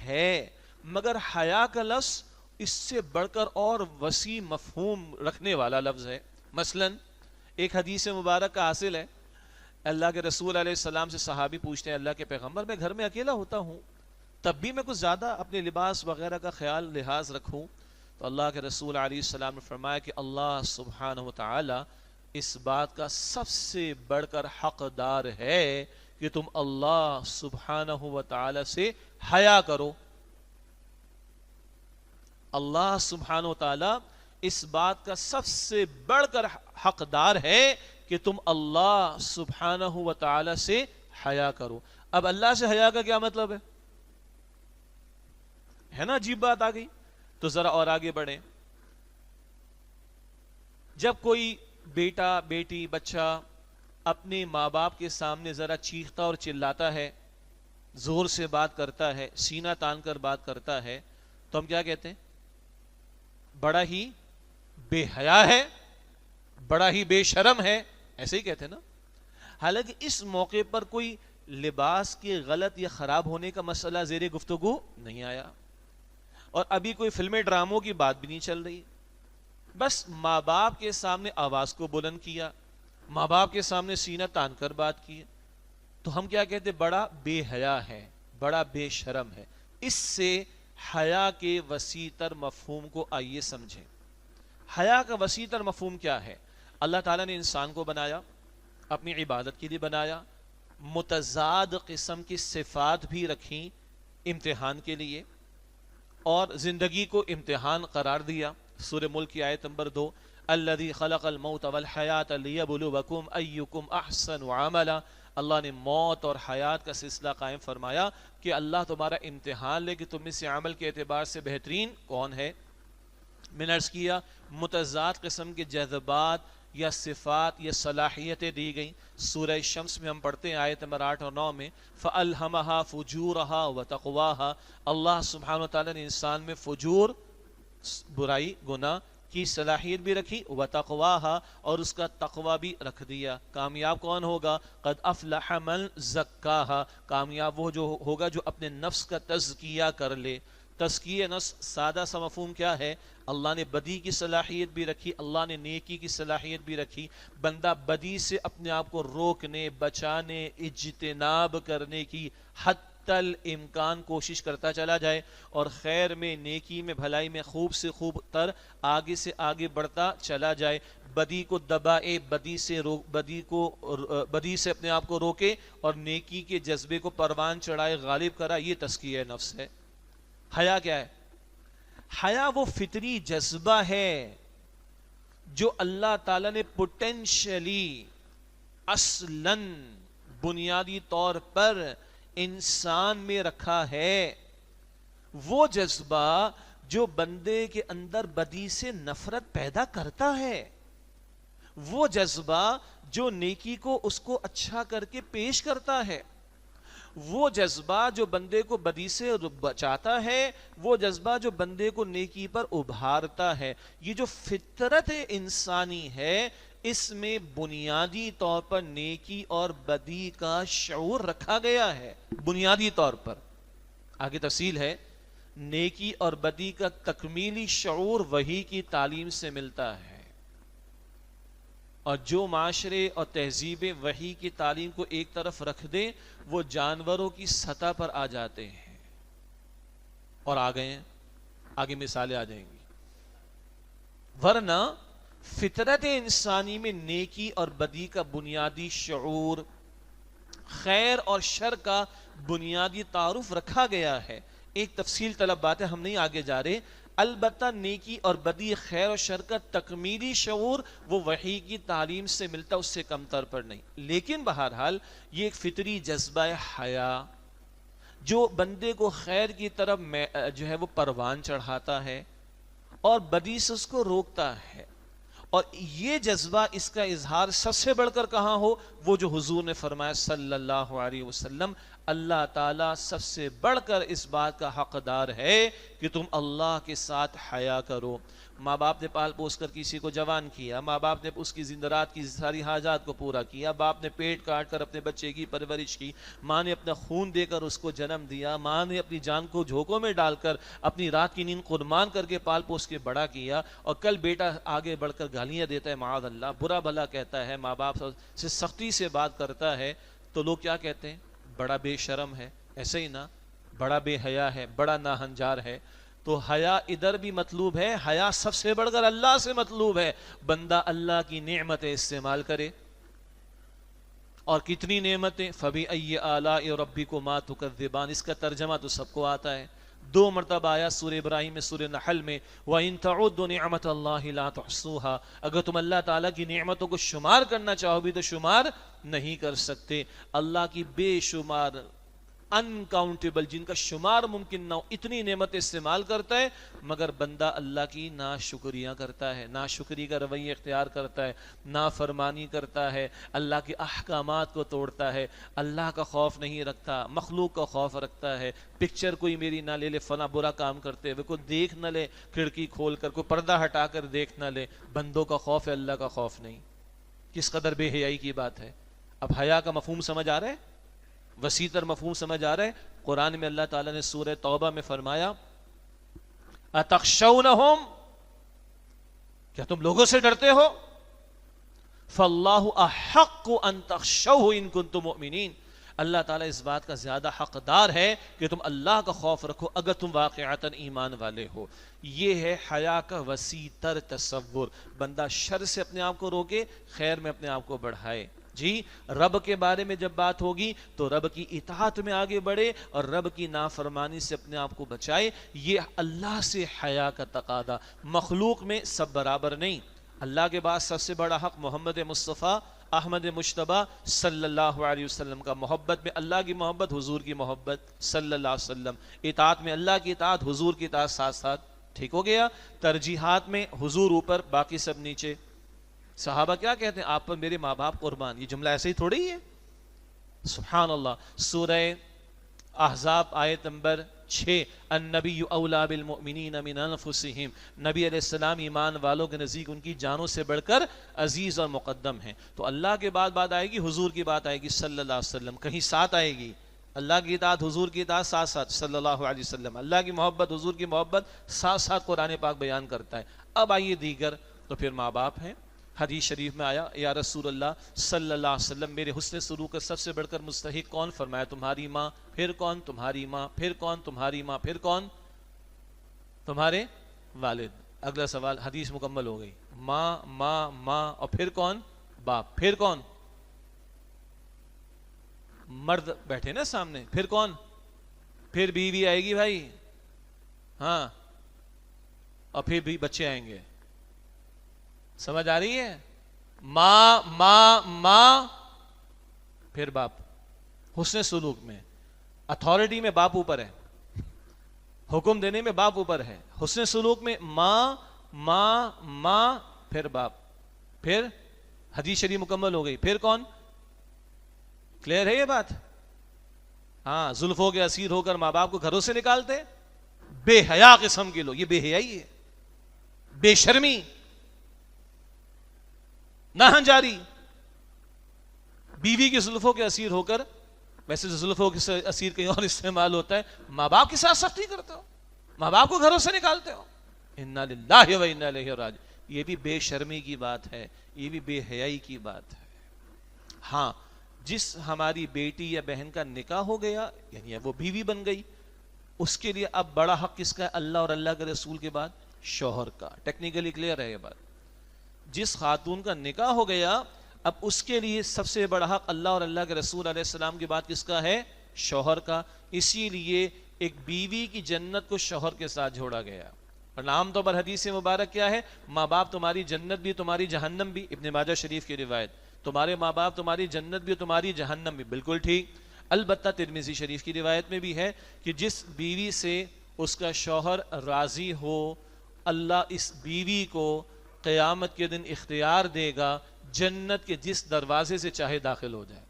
ہے، مگر حیا کا لفظ اس سے بڑھ کر اور وسیع مفہوم رکھنے والا لفظ ہے. مثلاً ایک حدیث مبارک کا حاصل ہے، اللہ کے رسول علیہ السلام سے صحابی پوچھتے ہیں، اللہ کے پیغمبر میں گھر میں اکیلا ہوتا ہوں، تب بھی میں کچھ زیادہ اپنے لباس وغیرہ کا خیال لحاظ رکھوں؟ تو اللہ کے رسول علیہ السلام نے فرمایا کہ اللہ سبحانہ وتعالی اس بات کا سب سے بڑھ کر حقدار ہے کہ تم اللہ سبحانہ وتعالی سے حیا کرو. اللہ سبحانہ وتعالی اس بات کا سب سے بڑھ کر حقدار ہے کہ تم اللہ سبحانہ وتعالی سے حیا کرو. اب اللہ سے حیا کا کیا مطلب ہے نا؟ عجیب بات آ گئی. تو ذرا اور آگے بڑھیں. جب کوئی بیٹا، بیٹی، بچہ اپنے ماں باپ کے سامنے ذرا چیختا اور چلاتا ہے، زور سے بات کرتا ہے، سینہ تان کر بات کرتا ہے، تو ہم کیا کہتے ہیں؟ بڑا ہی بے حیا ہے، بڑا ہی بے شرم ہے، ایسے ہی کہتے ہیں نا. حالانکہ اس موقع پر کوئی لباس کے غلط یا خراب ہونے کا مسئلہ زیر گفتگو نہیں آیا، اور ابھی کوئی فلمیں ڈراموں کی بات بھی نہیں چل رہی. بس ماں باپ کے سامنے آواز کو بلند کیا، ماں باپ کے سامنے سینہ تان کر بات کی، تو ہم کیا کہتے؟ بڑا بے حیا ہے، بڑا بے شرم ہے. اس سے حیا کے وسیع تر مفہوم کو آئیے سمجھیں. حیا کا وسیع تر مفہوم کیا ہے؟ اللہ تعالیٰ نے انسان کو بنایا، اپنی عبادت کے لیے بنایا، متضاد قسم کی صفات بھی رکھیں امتحان کے لیے، اور زندگی کو امتحان قرار دیا. سورہ ملک کی آیت نمبر 2، الذی خلق الموت والحیات لیبلوکم ایکم احسن عملا. اللہ نے موت اور حیات کا سلسلہ قائم فرمایا کہ اللہ تمہارا امتحان لے کہ تم میں سے عمل کے اعتبار سے بہترین کون ہے. میں نے عرض کیا متضاد قسم کے جذبات یا صفات یا صلاحیتیں دی گئیں. سورہ شمس میں ہم پڑھتے ہیں آیت نمبر 8 اور 9 میں فَأَلْهَمَهَا فُجُورَهَا وَتَقْوَاهَا. اللہ سبحانہ وتعالی نے انسان میں فجور، برائی، گناہ کی صلاحیت بھی رکھی، وَتَقْوَاهَا، اور اس کا تقوی بھی رکھ دیا. کامیاب کون ہوگا؟ قَدْ أَفْلَحَ مَنْ زَكَّاهَا، کامیاب وہ جو ہوگا جو اپنے نفس کا تزکیہ کر لے. تزکیہ نفس سادہ سا مفہوم کیا ہے؟ اللہ نے بدی کی صلاحیت بھی رکھی، اللہ نے نیکی کی صلاحیت بھی رکھی. بندہ بدی سے اپنے آپ کو روکنے، بچانے، اجتناب کرنے کی حتی الامکان کوشش کرتا چلا جائے، اور خیر میں، نیکی میں، بھلائی میں خوب سے خوب تر آگے سے آگے بڑھتا چلا جائے. بدی کو دبائے، بدی سے اپنے آپ کو روکے، اور نیکی کے جذبے کو پروان چڑھائے، غالب کرا. یہ تزکیہ نفس ہے. حیا کیا ہے؟ حیا وہ فطری جذبہ ہے جو اللہ تعالیٰ نے پوٹینشلی، اصلاً بنیادی طور پر انسان میں رکھا ہے. وہ جذبہ جو بندے کے اندر بدی سے نفرت پیدا کرتا ہے، وہ جذبہ جو نیکی کو اس کو اچھا کر کے پیش کرتا ہے، وہ جذبہ جو بندے کو بدی سے بچاتا ہے، وہ جذبہ جو بندے کو نیکی پر ابھارتا ہے. یہ جو فطرت انسانی ہے، اس میں بنیادی طور پر نیکی اور بدی کا شعور رکھا گیا ہے. بنیادی طور پر. آگے تفصیل ہے. نیکی اور بدی کا تکمیلی شعور وحی کی تعلیم سے ملتا ہے، اور جو معاشرے اور تہذیبیں وحی کی تعلیم کو ایک طرف رکھ دیں وہ جانوروں کی سطح پر آ جاتے ہیں، اور آ گئے ہیں. آگے مثالیں آ جائیں گی. ورنہ فطرت انسانی میں نیکی اور بدی کا بنیادی شعور، خیر اور شر کا بنیادی تعارف رکھا گیا ہے. ایک تفصیل طلب بات ہے، ہم نہیں آگے جا رہے. البتہ نیکی اور بدی، خیر و شر کا تکمیلی شعور وہ وحی کی تعلیم سے ملتا، اس سے کم تر پر نہیں. لیکن بہرحال یہ ایک فطری جذبہ حیا جو بندے کو خیر کی طرف جو ہے وہ پروان چڑھاتا ہے اور بدی سے اس کو روکتا ہے. اور یہ جذبہ، اس کا اظہار سب سے بڑھ کر کہاں ہو؟ وہ جو حضور نے فرمایا صلی اللہ علیہ وسلم، اللہ تعالیٰ سب سے بڑھ کر اس بات کا حقدار ہے کہ تم اللہ کے ساتھ حیا کرو. ماں باپ نے پال پوس کر کسی کو جوان کیا، ماں باپ نے اس کی زندہ رات کی ساری حاجات کو پورا کیا، باپ نے پیٹ کاٹ کر اپنے بچے کی پرورش کی، ماں نے اپنا خون دے کر اس کو جنم دیا، ماں نے اپنی جان کو جھونکوں میں ڈال کر اپنی رات کی نیند قربان کر کے پال پوس کے بڑا کیا. اور کل بیٹا آگے بڑھ کر گالیاں دیتا ہے، معاذ اللہ، برا بھلا کہتا ہے، ماں باپ سے سختی سے بات کرتا ہے، تو لوگ کیا کہتے ہیں؟ بڑا بے شرم ہے. ایسے ہی نا، بڑا بے حیا ہے، بڑا ناہنجار ہے. تو حیا ادھر بھی مطلوب ہے، حیا سب سے بڑھ کر اللہ سے مطلوب ہے. بندہ اللہ کی نعمتیں استعمال کرے. اور کتنی نعمتیں؟ فَبِأَيِّ آلَاءِ رَبِّكُمَا تُكَذِّبَانِ. اس کا ترجمہ تو سب کو آتا ہے. 2 مرتبہ آیا سورہ ابراہیم میں، سورہ نحل میں، وَإِن تَعُدُّوا نِعْمَةَ اللَّهِ لَا تُحْصُوهَا. اگر تم اللہ تعالیٰ کی نعمتوں کو شمار کرنا چاہو بھی تو شمار نہیں کر سکتے. اللہ کی بے شمار، انکاؤنٹیبل، جن کا شمار ممکن نہ ہو، اتنی نعمت استعمال کرتا ہے، مگر بندہ اللہ کی ناشکریاں کرتا ہے، ناشکری کا رویہ اختیار کرتا ہے، نافرمانی کرتا ہے، اللہ کے احکامات کو توڑتا ہے، اللہ کا خوف نہیں رکھتا، مخلوق کا خوف رکھتا ہے. پکچر کوئی میری نہ لے لے، فلاں برا کام کرتے ہوئے، کوئی دیکھ نہ لے کھڑکی کھول کر، کوئی پردہ ہٹا کر دیکھ نہ لے. بندوں کا خوف ہے، اللہ کا خوف نہیں. کس قدر بے حیائی کی بات ہے. اب حیا کا مفہوم سمجھ آ رہا ہے؟ وسیع تر مفہوم سمجھ آ رہا ہے. قرآن میں اللہ تعالیٰ نے سورہ توبہ میں فرمایا اتخشونہم، کیا تم لوگوں سے ڈرتے ہو؟ فاللہ احق ان تخشوہ ان کنتم مؤمنین. اللہ تعالیٰ اس بات کا زیادہ حقدار ہے کہ تم اللہ کا خوف رکھو اگر تم واقعتاً ایمان والے ہو. یہ ہے حیا کا وسیع تر تصور. بندہ شر سے اپنے آپ کو روکے، خیر میں اپنے آپ کو بڑھائے. جی، رب کے بارے میں جب بات ہوگی تو رب کی اطاعت میں آگے بڑھے اور رب کی نافرمانی سے اپنے آپ کو بچائے. یہ اللہ سے حیا کا تقاضا. مخلوق میں سب برابر نہیں. اللہ کے بعد سب سے بڑا حق محمد مصطفیٰ احمد مجتبیٰ صلی اللہ علیہ وسلم کا. محبت میں اللہ کی محبت، حضور کی محبت صلی اللہ علیہ وسلم. اطاعت میں اللہ کی اطاعت، حضور کی اطاعت ساتھ ساتھ. ٹھیک ہو گیا. ترجیحات میں حضور اوپر، باقی سب نیچے. صحابہ کیا کہتے ہیں؟ آپ پر میرے ماں باپ قربان. یہ جملہ ایسے ہی تھوڑی ہی ہے. سبحان اللہ. سورہ احزاب آیت نمبر 6، النبی اولا بالمؤمنین من انفسہم. نبی علیہ السلام ایمان والوں کے نزدیک ان کی جانوں سے بڑھ کر عزیز اور مقدم ہیں. تو اللہ کے بعد بات آئے گی، حضور کی بات آئے گی صلی اللہ علیہ وسلم. کہیں ساتھ آئے گی؟ اللہ کی اطاعت، حضور کی اطاعت ساتھ ساتھ صلی اللہ علیہ وسلم، اللہ کی محبت، حضور کی محبت ساتھ ساتھ قرآن پاک بیان کرتا ہے۔ اب آئیے دیگر، تو پھر ماں باپ ہیں۔ حدیث شریف میں آیا یا رسول اللہ صلی اللہ علیہ وسلم میرے حسن سلوک کا سب سے بڑھ کر مستحق کون؟ فرمایا تمہاری ماں، پھر کون؟ تمہاری ماں، پھر کون؟ تمہاری ماں، پھر کون؟ تمہارے والد۔ اگلا سوال، حدیث مکمل ہو گئی، ماں ماں ماں، اور پھر کون؟ باپ، پھر کون؟ مرد بیٹھے نا سامنے، پھر کون؟ پھر بیوی آئے گی بھائی، ہاں، اور پھر بھی بچے آئیں گے۔ سمجھ آ رہی ہے؟ ماں ماں ماں، پھر باپ۔ حسن سلوک میں، اتھارٹی میں باپ اوپر ہے، حکم دینے میں باپ اوپر ہے۔ حسن سلوک میں ماں ماں ماں، پھر باپ، پھر حدیث شریف مکمل ہو گئی، پھر کون؟ کلیئر ہے یہ بات؟ ہاں، زلفوں کے اسیر ہو کر ماں باپ کو گھروں سے نکالتے، بے حیا قسم کے لوگ، یہ بے حیائی ہے، بے شرمی، ناہنجاری۔ بیوی کے زلفوں کے اسیر ہو کر، ویسے زلفوں کے اسیر کہیں اور استعمال ہوتا ہے، ماں باپ کے ساتھ سختی کرتے ہو، ماں باپ کو گھروں سے نکالتے ہو۔ انا للہ و انا الیہ راجعون، یہ بھی بے شرمی کی بات ہے، یہ بھی بے حیائی کی بات ہے۔ ہاں، جس ہماری بیٹی یا بہن کا نکاح ہو گیا، یعنی وہ بیوی بن گئی، اس کے لیے اب بڑا حق کس کا ہے؟ اللہ اور اللہ کے رسول کے بعد شوہر کا۔ ٹیکنیکلی کلیئر ہے یہ بات؟ جس خاتون کا نکاح ہو گیا، اب اس کے لیے سب سے بڑا حق اللہ اور اللہ کے رسول علیہ السلام کے بعد کس کا ہے؟ شوہر کا۔ اسی لیے ایک بیوی کی جنت کو شوہر کے ساتھ جوڑا گیا۔ اور عام طور پر حدیث مبارک کیا ہے؟ ماں باپ تمہاری جنت بھی، تمہاری جہنم بھی۔ ابن ماجہ شریف کی روایت، تمہارے ماں باپ تمہاری جنت بھی، تمہاری جہنم بھی۔ بالکل ٹھیک۔ البتہ ترمذی شریف کی روایت میں بھی ہے کہ جس بیوی سے اس کا شوہر راضی ہو، اللہ اس بیوی کو قیامت کے دن اختیار دے گا جنت کے جس دروازے سے چاہے داخل ہو جائے۔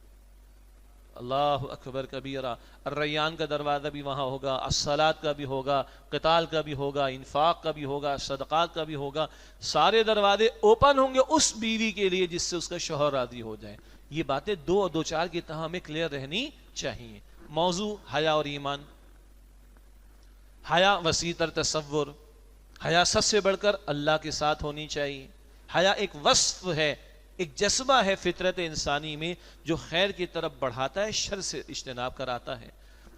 اللہ اکبر کبیرہ۔ الریان کا دروازہ بھی وہاں ہوگا، الصلاۃ کا بھی ہوگا، قتال کا بھی ہوگا، انفاق کا بھی ہوگا، صدقات کا بھی ہوگا۔ سارے دروازے اوپن ہوں گے اس بیوی کے لیے جس سے اس کا شوہر راضی ہو جائے۔ یہ باتیں دو چار کی طرح ہمیں کلیئر رہنی چاہیے۔ موضوع حیا اور ایمان۔ حیا وسیع تر تصور، حیا سب سے بڑھ کر اللہ کے ساتھ ہونی چاہیے۔ حیا ایک وصف ہے، ایک جذبہ ہے فطرت انسانی میں جو خیر کی طرف بڑھاتا ہے، شر سے اجتناب کراتا ہے۔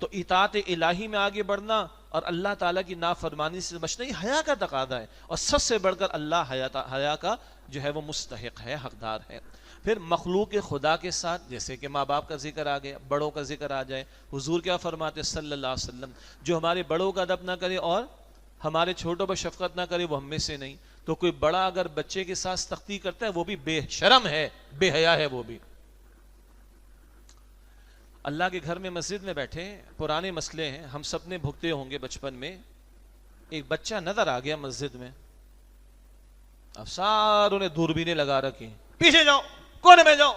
تو اطاعت الہی میں آگے بڑھنا اور اللہ تعالیٰ کی نافرمانی سے بچنا یہ حیا کا تقاضا ہے، اور سب سے بڑھ کر اللہ حیا کا جو ہے وہ مستحق ہے، حقدار ہے۔ پھر مخلوق خدا کے ساتھ، جیسے کہ ماں باپ کا ذکر آ گیا، بڑوں کا ذکر آ جائے۔ حضور کیا فرماتے صلی اللہ علیہ وسلم؟ جو ہمارے بڑوں کا ادب نہ کرے اور ہمارے چھوٹوں پر شفقت نہ کرے وہ ہم میں سے نہیں۔ تو کوئی بڑا اگر بچے کے ساتھ سختی کرتا ہے وہ بھی بے شرم ہے، بے حیا ہے وہ بھی۔ اللہ کے گھر میں مسجد میں بیٹھے، پرانے مسئلے ہیں، ہم سب نے بھگتے ہوں گے بچپن میں۔ ایک بچہ نظر آ گیا مسجد میں، اب ساروں نے دوربینیں لگا رکھی، پیچھے جاؤ، کونے میں جاؤ،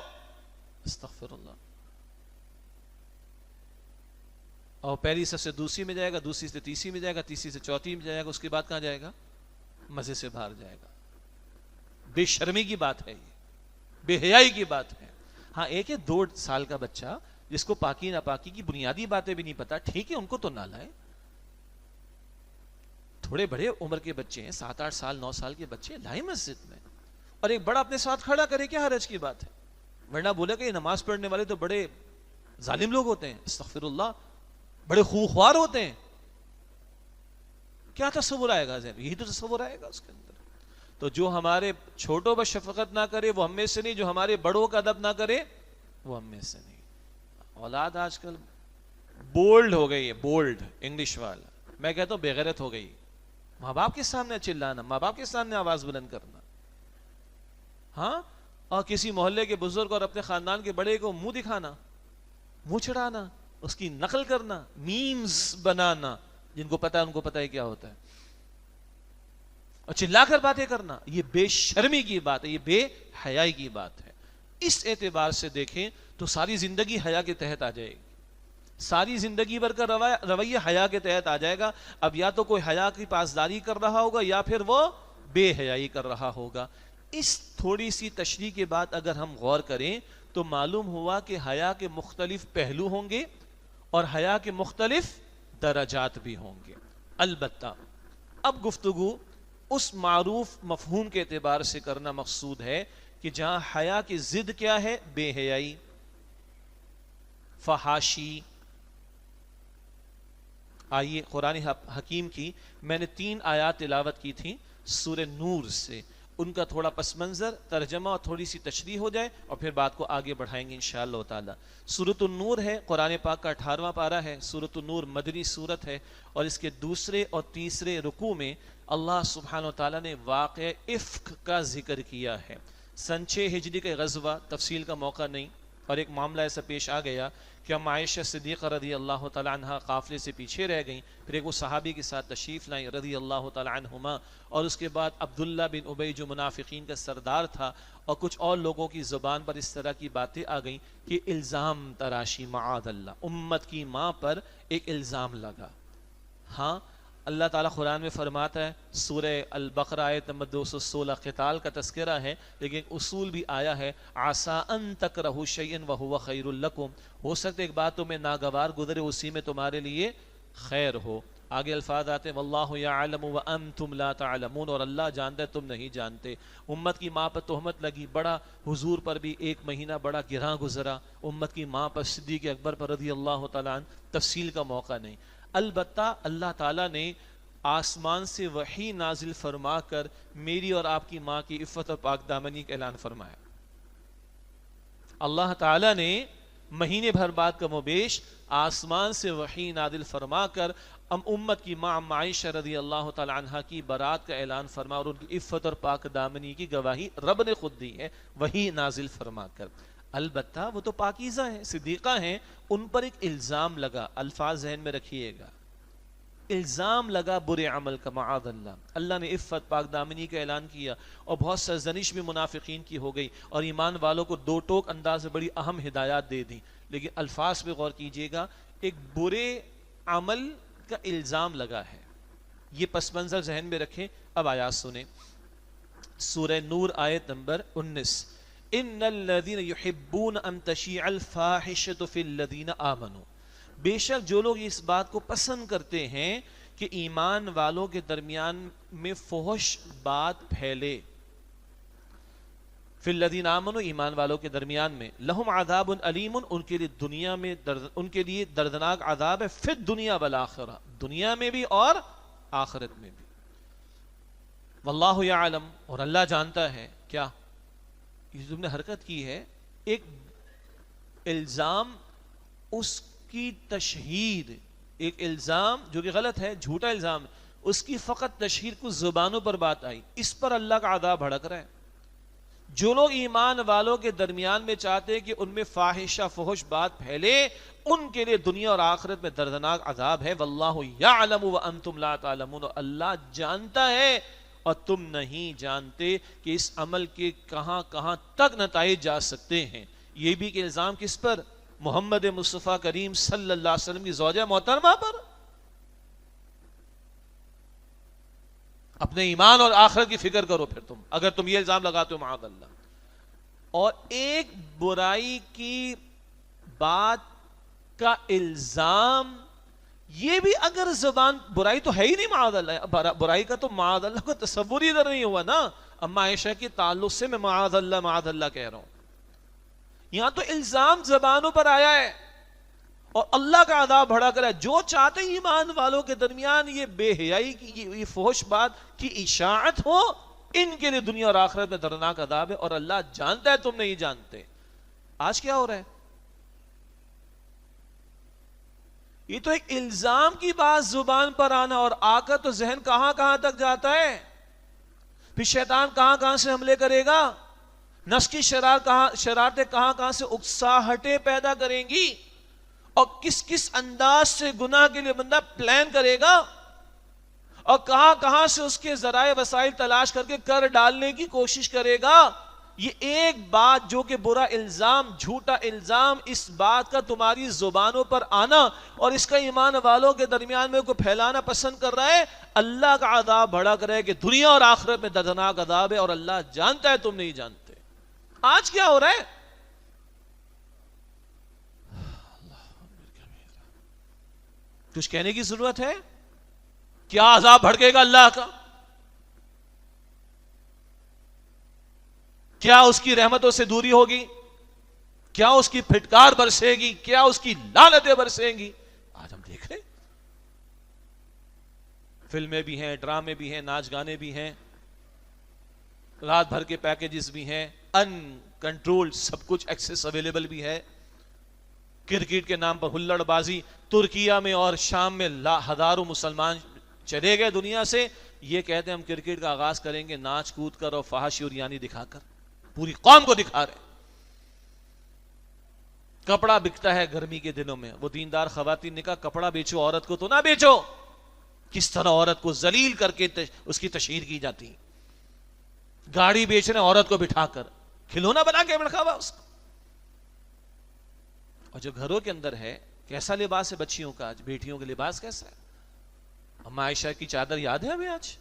استغفر اللہ۔ اور پہلی سب سے دوسری میں جائے گا، دوسری سے تیسری میں جائے گا، تیسری سے چوتھی میں جائے گا، اس کے بعد کہاں جائے گا؟ مسجد سے باہر جائے گا۔ بے شرمی کی بات ہے، یہ بے حیائی کی بات ہے۔ ہاں، ایک ہے 2 سال کا بچہ جس کو پاکی ناپاکی کی بنیادی باتیں بھی نہیں پتا، ٹھیک ہے ان کو تو نہ لائے۔ تھوڑے بڑے عمر کے بچے ہیں، 7-8 سال 9 سال کے بچے لائے مسجد میں، اور ایک بڑا اپنے ساتھ کھڑا کرے، کیا حرج کی بات ہے؟ ورنہ بولے کہ یہ نماز پڑھنے والے تو بڑے ظالم لوگ ہوتے ہیں، استغفر اللہ، بڑے خوخوار ہوتے ہیں۔ کیا تصور آئے گا ذہن؟ یہی تو تصور آئے گا اس کے اندر۔ تو جو ہمارے چھوٹوں پر شفقت نہ کرے وہ ہم میں سے نہیں، جو ہمارے بڑوں کا ادب نہ کرے وہ ہم میں سے نہیں۔ اولاد آج کل بولڈ ہو گئی ہے، بولڈ انگلش والا، میں کہتا ہوں بے غیرت ہو گئی۔ ماں باپ کے سامنے چلانا، ماں باپ کے سامنے آواز بلند کرنا، ہاں، اور کسی محلے کے بزرگ اور اپنے خاندان کے بڑے کو منہ دکھانا، منہ چڑھانا، اس کی نقل کرنا، میمز بنانا، جن کو پتا ہے ان کو پتا ہے کیا ہوتا ہے، اور چلا کر باتیں کرنا، یہ بے شرمی کی بات ہے، یہ بے حیائی کی بات ہے۔ اس اعتبار سے دیکھیں تو ساری زندگی حیا کے تحت آ جائے گی، ساری زندگی بھر کا رویہ حیا کے تحت آ جائے گا۔ اب یا تو کوئی حیا کی پاسداری کر رہا ہوگا یا پھر وہ بے حیائی کر رہا ہوگا۔ اس تھوڑی سی تشریح کے بعد اگر ہم غور کریں تو معلوم ہوا کہ حیا کے مختلف پہلو ہوں گے، اور حیا کے مختلف درجات بھی ہوں گے۔ البتہ اب گفتگو اس معروف مفہوم کے اعتبار سے کرنا مقصود ہے کہ جہاں حیا کی ضد کیا ہے؟ بے حیائی، فحاشی۔ آئیے قرآن حکیم کی میں نے 3 آیات تلاوت کی تھی سورہ نور سے، ان کا تھوڑا پس منظر، ترجمہ اور تھوڑی سی تشریح ہو جائے اور پھر بات کو آگے بڑھائیں گے انشاءاللہ تعالی۔ سورۃ النور ہے، قرآن پاک کا 18واں پارہ ہے۔ سورۃ النور مدنی سورت ہے اور اس کے دوسرے اور تیسرے رکوع میں اللہ سبحانہ و تعالیٰ نے واقع افک کا ذکر کیا ہے۔ سن 6 ہجری کا غزوہ، تفصیل کا موقع نہیں، اور ایک معاملہ ایسا پیش آ گیا کہ ہم عائشہ صدیقہ رضی اللہ تعالیٰ عنہ قافلے سے پیچھے رہ گئیں، پھر ایک وہ صحابی کے ساتھ تشریف لائیں رضی اللہ تعالیٰ عنہما، اور اس کے بعد عبداللہ بن ابی جو منافقین کا سردار تھا اور کچھ اور لوگوں کی زبان پر اس طرح کی باتیں آ گئیں کہ الزام تراشی، معاذ اللہ، امت کی ماں پر ایک الزام لگا۔ ہاں اللہ تعالیٰ قرآن میں فرماتا ہے، سورہ البقرہ آیت نمبر 216 قتال کا تذکرہ ہے، لیکن اصول بھی آیا ہے، عسیٰ ان تکرہوا شیئا وہو خیر لکم، ہو سکتا ہے ایک بات تمہیں ناگوار گزرے اسی میں تمہارے لیے خیر ہو۔ آگے الفاظ آتے ہیں واللہ یعلم وانتم لا تعلمون، اور اللہ جانتا ہے تم نہیں جانتے۔ امت کی ماں پر تہمت لگی، بڑا حضور پر بھی 1 مہینہ بڑا گراں گزرا، امت کی ماں پر صدیق اکبر پر رضی اللہ تعالیٰ عنہ، تفصیل کا موقع نہیں۔ البتہ اللہ تعالیٰ نے آسمان سے وحی نازل فرما کر میری اور آپ کی ماں کی عفت اور پاک دامنی کا اعلان فرمایا۔ اللہ تعالیٰ نے مہینے بھر بعد کم و بیش آسمان سے وحی نازل فرما کر امت کی ماں عائشہ رضی اللہ تعالی عنہ کی برات کا اعلان فرما اور ان کی عفت اور پاک دامنی کی گواہی رب نے خود دی ہے وحی نازل فرما کر۔ البتہ وہ تو پاکیزہ ہیں، صدیقہ ہیں، ان پر ایک الزام لگا، الفاظ ذہن میں رکھیے گا، الزام لگا برے عمل کا، معاذ اللہ۔ اللہ نے عفت پاک دامنی کا اعلان کیا اور بہت سرزنش بھی منافقین کی ہو گئی اور ایمان والوں کو 2 ٹوک انداز میں بڑی اہم ہدایات دے دیں، لیکن الفاظ پہ غور کیجئے گا، ایک برے عمل کا الزام لگا ہے، یہ پس منظر ذہن میں رکھیں۔ اب آیات سنیں، سورہ نور آیت نمبر 19، ان الذین یحبون ان تشیع الفاحشۃ فی الذین آمنوا، بے شک جو لوگ اس بات کو پسند کرتے ہیں کہ ایمان والوں کے درمیان میں فحش بات پھیلے، فی الذین آمنوا، ایمان والوں کے درمیان میں، لہم عذاب علیم، ان کے لیے دنیا میں ان کے لیے دردناک عذاب ہے، فی الدنیا والآخرہ، دنیا میں بھی اور آخرت میں بھی۔ واللہ یعلم، اور اللہ جانتا ہے کیا یہ تم نے حرکت کی ہے، ایک الزام، اس کی تشہیر، ایک الزام جو کہ غلط ہے، جھوٹا الزام، اس کی فقط تشہیر، کچھ زبانوں پر بات آئی، اس پر اللہ کا عذاب بھڑک رہا ہے۔ جو لوگ ایمان والوں کے درمیان میں چاہتے ہیں کہ ان میں فاحشہ فحش بات پھیلے، ان کے لیے دنیا اور آخرت میں دردناک عذاب ہے۔ واللہ یعلم وانتم لا تعلمون، اللہ جانتا ہے اور تم نہیں جانتے کہ اس عمل کے کہاں کہاں تک نتائج جا سکتے ہیں۔ یہ بھی کہ الزام کس پر؟ محمد مصطفیٰ کریم صلی اللہ علیہ وسلم کی زوجہ محترمہ پر۔ اپنے ایمان اور آخرت کی فکر کرو پھر تم، اگر تم یہ الزام لگاتے ہو معاذ اللہ۔ اور ایک برائی کی بات کا الزام، یہ بھی اگر زبان، برائی تو ہے ہی نہیں معاذ اللہ، برائی کا تو معاذ اللہ کو تصور ہی ادھر نہیں ہوا نا۔ اما عائشہ کے تعلق سے میں معاذ اللہ کہہ رہا ہوں، یہاں تو الزام زبانوں پر آیا ہے اور اللہ کا عذاب بڑھا کر ہے۔ جو چاہتے ایمان والوں کے درمیان یہ بے حیائی کی، یہ فحش بات کی اشاعت ہو، ان کے لیے دنیا اور آخرت میں دردناک عذاب ہے، اور اللہ جانتا ہے تم نہیں جانتے۔ آج کیا ہو رہا ہے؟ یہ تو ایک الزام کی بات زبان پر آنا اور آ کر تو ذہن کہاں کہاں تک جاتا ہے، پھر شیطان کہاں کہاں سے حملے کرے گا، نفس کی شرارتیں کہاں کہاں سے اکساہٹیں پیدا کریں گی، اور کس کس انداز سے گناہ کے لیے بندہ پلان کرے گا، اور کہاں کہاں سے اس کے ذرائع وسائل تلاش کر کے کر ڈالنے کی کوشش کرے گا۔ یہ ایک بات جو کہ برا الزام، جھوٹا الزام، اس بات کا تمہاری زبانوں پر آنا اور اس کا ایمان والوں کے درمیان میں کوئی پھیلانا پسند کر رہا ہے، اللہ کا عذاب بڑا کرے کہ دنیا اور آخرت میں دردناک عذاب ہے، اور اللہ جانتا ہے تم نہیں جانتے۔ آج کیا ہو رہا ہے؟ کچھ کہنے کی ضرورت ہے؟ کیا عذاب بھڑکے گا اللہ کا؟ کیا اس کی رحمتوں سے دوری ہوگی؟ کیا اس کی پھٹکار برسے گی؟ کیا اس کی لعنتیں برسیں گی؟ آج ہم دیکھ رہے ہیں، فلمیں بھی ہیں، ڈرامے بھی ہیں، ناچ گانے بھی ہیں، رات بھر کے پیکیجز بھی ہیں، ان کنٹرول سب کچھ ایکسس اویلیبل بھی ہے. کرکٹ کے نام پر ہلڑ بازی، ترکیہ میں اور شام میں ہزاروں مسلمان چلے گئے دنیا سے، یہ کہتے ہیں ہم کرکٹ کا آغاز کریں گے ناچ کود کر اور فحاشی اور یعنی دکھا کر، پوری قوم کو دکھا رہے. کپڑا بکتا ہے گرمی کے دنوں میں، وہ دیندار خواتین نے کہا کپڑا بیچو، عورت کو تو نہ بیچو. کس طرح عورت کو ذلیل کر کے اس کی تشہیر کی جاتی. گاڑی بیچ رہے عورت کو بٹھا کر، کھلونا بنا کے رکھا ہوا اس کو. اور جو گھروں کے اندر ہے کیسا لباس ہے بچیوں کا، آج بیٹیوں کا لباس کیسا ہے؟ اما عائشہ کی چادر یاد ہے ہمیں؟ آج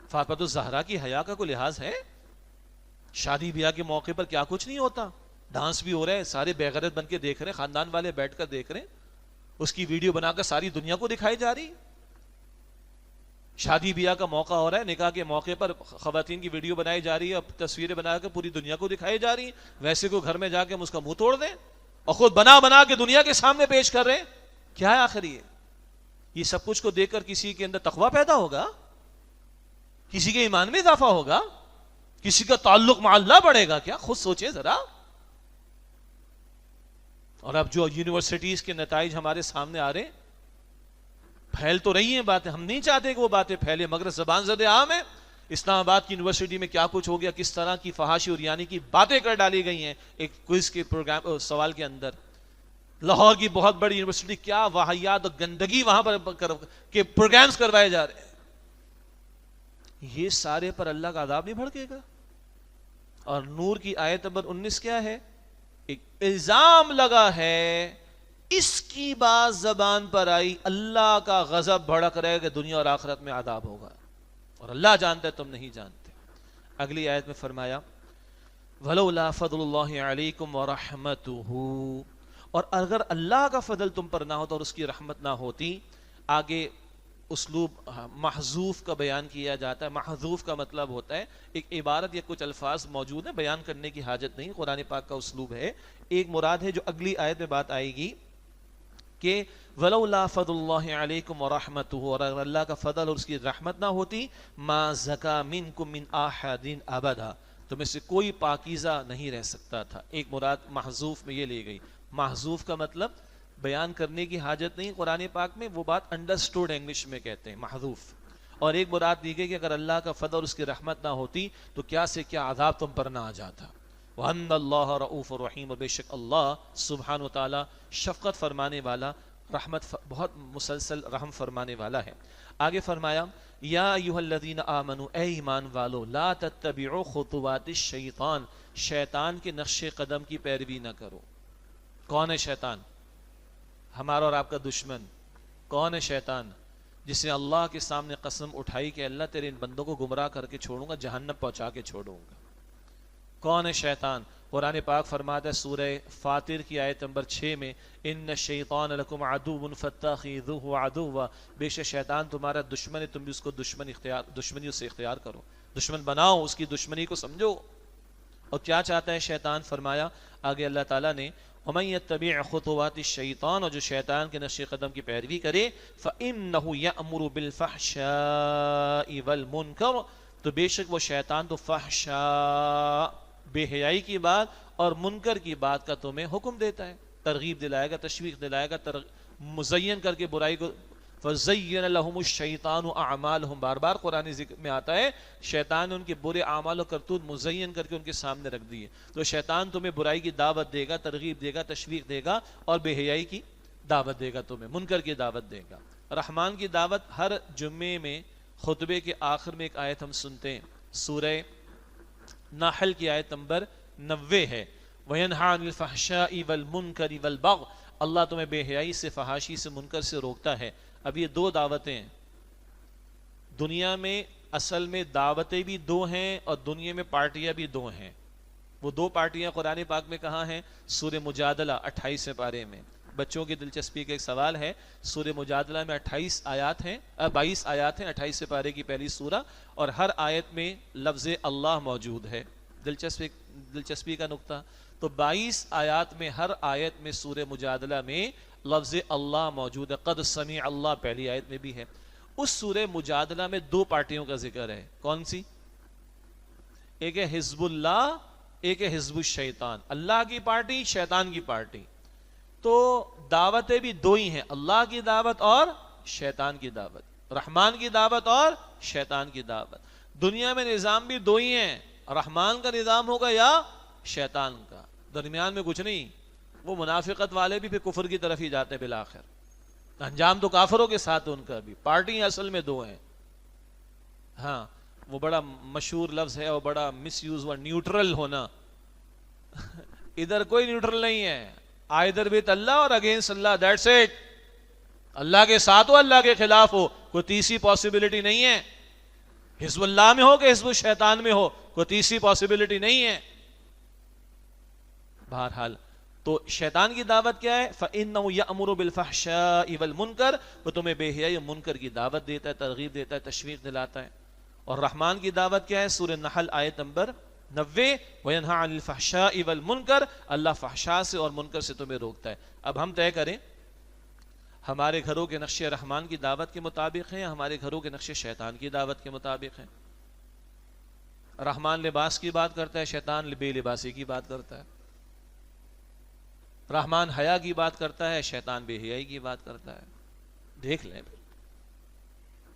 فاطمہ الزہرا کی حیا کا کوئی لحاظ ہے؟ شادی بیاہ کے موقع پر کیا کچھ نہیں ہوتا، ڈانس بھی ہو رہے ہیں، سارے بے غیرت بن کے دیکھ رہے ہیں، خاندان والے بیٹھ کر دیکھ رہے ہیں، اس کی ویڈیو بنا کر ساری دنیا کو دکھائی جا رہی. شادی بیاہ کا موقع ہو رہا ہے، نکاح کے موقع پر خواتین کی ویڈیو بنائی جا رہی ہے اور تصویریں بنا کر پوری دنیا کو دکھائی جا رہی ہیں. ویسے کو گھر میں جا کے ہم اس کا منہ توڑ دیں اور خود بنا بنا کے دنیا کے سامنے پیش کر رہے ہیں. کیا ہے آخر یہ سب کچھ کو دیکھ کر کسی کے اندر تقویٰ پیدا ہوگا؟ کسی کے ایمان میں اضافہ ہوگا؟ کسی کا تعلق مع اللہ بڑھے گا کیا؟ خود سوچے ذرا. اور اب جو یونیورسٹیز کے نتائج ہمارے سامنے آ رہے، پھیل تو رہی ہیں باتیں، ہم نہیں چاہتے کہ وہ باتیں پھیلے، مگر زبان زد عام ہے. اسلام آباد کی یونیورسٹی میں کیا کچھ ہو گیا، کس طرح کی فحاشی اور یعنی کی باتیں کر ڈالی گئی ہیں ایک کوئز کے پروگرام سوال کے اندر. لاہور کی بہت بڑی یونیورسٹی، کیا واہیات اور گندگی وہاں پر کے پروگرامز کروائے جا رہے ہیں. یہ سارے پر اللہ کا عذاب نہیں بھڑکے گا؟ اور نور کی آیت نمبر 19 کیا ہے؟ ایک الزام لگا ہے، اس کی بات زبان پر آئی، اللہ کا غضب بھڑک رہے کہ دنیا اور آخرت میں عذاب ہوگا، اور اللہ جانتا ہے تم نہیں جانتے. اگلی آیت میں فرمایا وَلَوْلَا فَضْلُ اللَّهِ عَلَيْكُمْ وَرَحْمَتُهُ، اور اگر اللہ کا فضل تم پر نہ ہوتا اور اس کی رحمت نہ ہوتی. آگے اسلوب محذوف کا بیان کیا جاتا ہے. محذوف کا مطلب ہوتا ہے ایک عبارت یا کچھ الفاظ موجود ہیں، بیان کرنے کی حاجت نہیں، قرآن پاک کا اسلوب ہے. ایک مراد ہے جو اگلی آیت میں بات آئے گی کہ وَلَوْلَا فَضْلُ اللَّهِ عَلَيْكُمْ وَرَحْمَتُهُ، اور اگر اللہ کا فضل اور اس کی رحمت نہ ہوتی، مَا زَكَى مِنْكُمْ مِنْ أَحَدٍ أَبَدًا، تو میں سے کوئی پاکیزہ نہیں رہ سکتا تھا. ایک مراد محذوف میں یہ لی گئی. محذوف کا مطلب بیان کرنے کی حاجت نہیں قرآن پاک میں، وہ بات انڈرسٹوڈ انگلش میں کہتے ہیں محذوف. اور ایک مراد دی گئی کہ اگر اللہ کا فضل اور اس کی رحمت نہ ہوتی تو کیا سے کیا عذاب تم پر نہ آ جاتا. وَأَنَّ اللَّهَ رَؤُوفٌ رَحِيمٌ، اور بے شک اللہ سبحانہ وتعالی شفقت فرمانے والا، رحمت بہت مسلسل رحم فرمانے والا ہے. آگے فرمایا یا ایھا الذین آمنوا، اے ایمان والو، لا تتبعوا خطوات الشیطان، شیطان کے نقش قدم کی پیروی نہ کرو. کون ہے شیطان؟ ہمارا اور آپ کا دشمن. کون ہے شیطان؟ جس نے اللہ کے سامنے قسم اٹھائی کہ اللہ تیرے ان بندوں کو گمراہ کر کے چھوڑوں گا، جہنم پہنچا کے چھوڑوں گا. کون ہے شیطان؟ قرآن پاک فرماتا ہے سورہ فاطر کی آیت نمبر 6 میں ان الشیطان لکم عدو فاتخذوہ عدوا، بے شک شیطان تمہارا دشمن ہے، تم بھی اس کو دشمنی سے اختیار کرو، دشمن بناؤ، اس کی دشمنی کو سمجھو. اور کیا چاہتا ہے شیطان؟ فرمایا آگے اللہ تعالیٰ نے وَمَن يَتَّبِعْ خُطُوَاتِ الشَّيْطَانِ، اور جو شیطان کے نقش قدم کی پیروی کرے، فَإِنَّهُ يَأْمُرُ بِالْفَحْشَاءِ وَالْمُنْكَرِ، تو بے شک وہ شیطان تو فحشاء، بے حیائی کی بات اور منکر کی بات کا تمہیں حکم دیتا ہے، ترغیب دلائے گا، تشویق دلائے گا، مزین کر کے برائی کو. فَزَيَّنَ لَهُمُ الشَّيْطَانُ أَعْمَالَهُمْ، بار بار قرآن ذکر میں آتا ہے شیطان نے ان کے برے اعمال و کرتوت مزین کر کے ان کے سامنے رکھ دیے. تو شیطان تمہیں برائی کی دعوت دے گا، ترغیب دے گا، تشویق دے گا، اور بے حیائی کی دعوت دے گا، تمہیں منکر کی دعوت دے گا. رحمان کی دعوت ہر جمعے میں خطبے کے آخر میں ایک آیت ہم سنتے ہیں، سورہ نحل کی آیت نمبر 90 ہے، وَيَنْهَى عَنِ الْفَحْشَاءِ وَالْمُنْكَرِ وَالْبَغْيِ، اللہ تمہیں بے حیائی سے، فحاشی سے، منکر سے روکتا ہے. اب یہ دو دعوتیں ہیں دنیا میں، اصل میں دعوتیں بھی دو ہیں اور دنیا میں پارٹیاں بھی دو ہیں. وہ دو پارٹیاں قرآن پاک میں کہاں ہیں؟ سورہ مجادلہ 28 پارے میں. بچوں کی دلچسپی کا ایک سوال ہے، سورہ مجادلہ میں 22 آیات ہیں 28 سے پارے کی پہلی سورہ، اور ہر آیت میں لفظ اللہ موجود ہے۔ دلچسپی کا نقطہ، تو 22 آیات میں ہر آیت میں سورہ مجادلہ میں لفظ اللہ موجود ہے۔ قد سمع اللہ پہلی آیت میں بھی ہے۔ اس سورہ مجادلہ میں 2 پارٹیوں کا ذکر ہے، کون سی؟ ایک ہے حزب اللہ، ایک ہے حزب الشیطان، اللہ کی پارٹی، شیطان کی پارٹی۔ تو دعوتیں بھی 2 ہی ہیں، اللہ کی دعوت اور شیطان کی دعوت، رحمان کی دعوت اور شیطان کی دعوت۔ دنیا میں نظام بھی 2 ہی ہیں، رحمان کا نظام ہوگا یا شیطان کا، درمیان میں کچھ نہیں۔ وہ منافقت والے بھی پھر کفر کی طرف ہی جاتے ہیں بالآخر، انجام تو کافروں کے ساتھ ان کا بھی۔ پارٹی اصل میں 2 ہیں۔ ہاں وہ بڑا مشہور لفظ ہے اور بڑا مس یوز ہوا، نیوٹرل ہونا۔ ادھر کوئی نیوٹرل نہیں ہے، آئدر وتھ اللہ اور اگینسٹ اللہ، دیٹس اٹ۔ اللہ کے ساتھ ہو، اللہ کے خلاف ہو، کوئی تیسری پاسبلٹی نہیں ہے۔ حزب اللہ میں ہو کہ حزب الشیطان میں ہو، کوئی تیسری پاسبلٹی نہیں ہے۔ بہرحال تو شیطان کی دعوت کیا ہے؟ فَإِنَّهُ يَأْمُرُ بِالْفَحْشَاءِ وَالْمُنکَرِ، وہ تمہیں بے حیائی اور منکر کی دعوت دیتا ہے، ترغیب دیتا ہے، تشویق دلاتا ہے۔ اور رحمان کی دعوت کیا ہے؟ سورہ نحل آیت نمبر 90، وَيَنْهَى عَنِ الْفَحْشَاءِ وَالْمُنکَرِ، اللہ فحشاء سے اور منکر سے تمہیں روکتا ہے۔ اب ہم طے کریں، ہمارے گھروں کے نقشے رحمان کی دعوت کے مطابق ہیں یا ہمارے گھروں کے نقشے شیطان کی دعوت کے مطابق ہیں؟ رحمان لباس کی بات کرتا ہے، شیطان بے لباسی کی بات کرتا ہے۔ رحمان حیا کی بات کرتا ہے، شیطان بے حیائی کی بات کرتا ہے۔ دیکھ لیں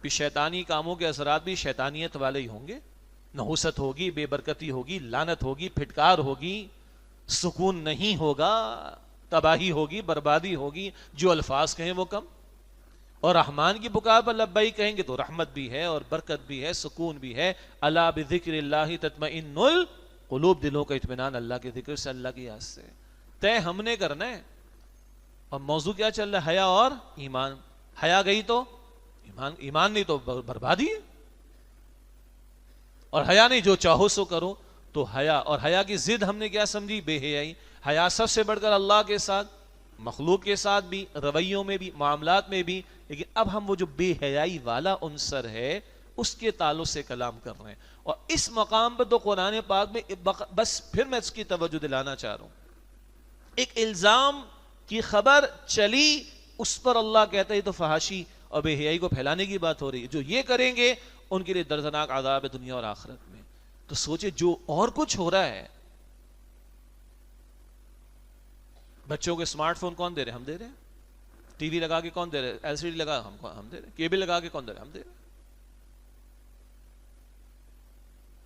پھر شیطانی کاموں کے اثرات بھی شیطانیت والے ہی ہوں گے، نحوست ہوگی، بے برکتی ہوگی، لعنت ہوگی، پھٹکار ہوگی، سکون نہیں ہوگا، تباہی ہوگی، بربادی ہوگی، جو الفاظ کہیں وہ کم۔ اور رحمان کی پکار پر لبیک کہیں گے تو رحمت بھی ہے اور برکت بھی ہے، سکون بھی ہے۔ الا بذکر اللہ تطمئن القلوب، دلوں کا اطمینان اللہ کے ذکر سے، اللہ کی یاد سے۔ طے ہم نے کرنا ہے۔ اور موضوع کیا چل رہا ہے؟ حیا اور ایمان۔ حیا گئی تو ایمان نہیں تو بربادی ہے۔ اور حیا نہیں، جو چاہو سو کرو۔ تو حیا، اور حیا کی ضد ہم نے کیا سمجھی؟ بے حیائی۔ حیا سب سے بڑھ کر اللہ کے ساتھ، مخلوق کے ساتھ بھی، رویوں میں بھی، معاملات میں بھی۔ لیکن اب ہم وہ جو بے حیائی والا عنصر ہے اس کے تعلق سے کلام کر رہے ہیں۔ اور اس مقام پر تو قرآن پاک میں بس پھر میں اس کی توجہ دلانا چاہ رہا ہوں، ایک الزام کی خبر چلی، اس پر اللہ کہتا ہے تو فحاشی اور بے حیائی کو پھیلانے کی بات ہو رہی ہے۔ جو یہ کریں گے ان کے لیے دردناک عذاب ہے دنیا اور آخرت میں۔ تو سوچے جو اور کچھ ہو رہا ہے، بچوں کے اسمارٹ فون کون دے رہے؟ ہم دے رہے ہیں۔ ٹی وی لگا کے کون دے رہے؟ ایل سی ڈی لگا ہم دے رہے ہیں۔ کیبل لگا کے کون دے رہے؟ ہم دے رہے ہیں۔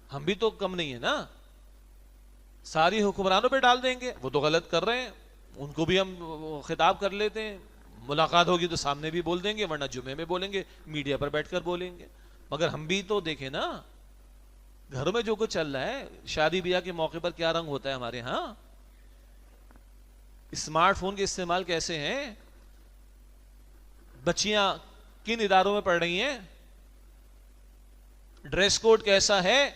ہم بھی تو کم نہیں ہے نا، ساری حکمرانوں پہ ڈال دیں گے، وہ تو غلط کر رہے ہیں، ان کو بھی ہم خطاب کر لیتے ہیں، ملاقات ہوگی تو سامنے بھی بول دیں گے، ورنہ جمعے میں بولیں گے، میڈیا پر بیٹھ کر بولیں گے۔ مگر ہم بھی تو دیکھیں نا، گھروں میں جو کچھ چل رہا ہے، شادی بیاہ کے موقع پر کیا رنگ ہوتا ہے ہمارے ہاں، اسمارٹ فون کے استعمال کیسے ہیں، بچیاں کن اداروں میں پڑھ رہی ہیں، ڈریس کوڈ کیسا ہے،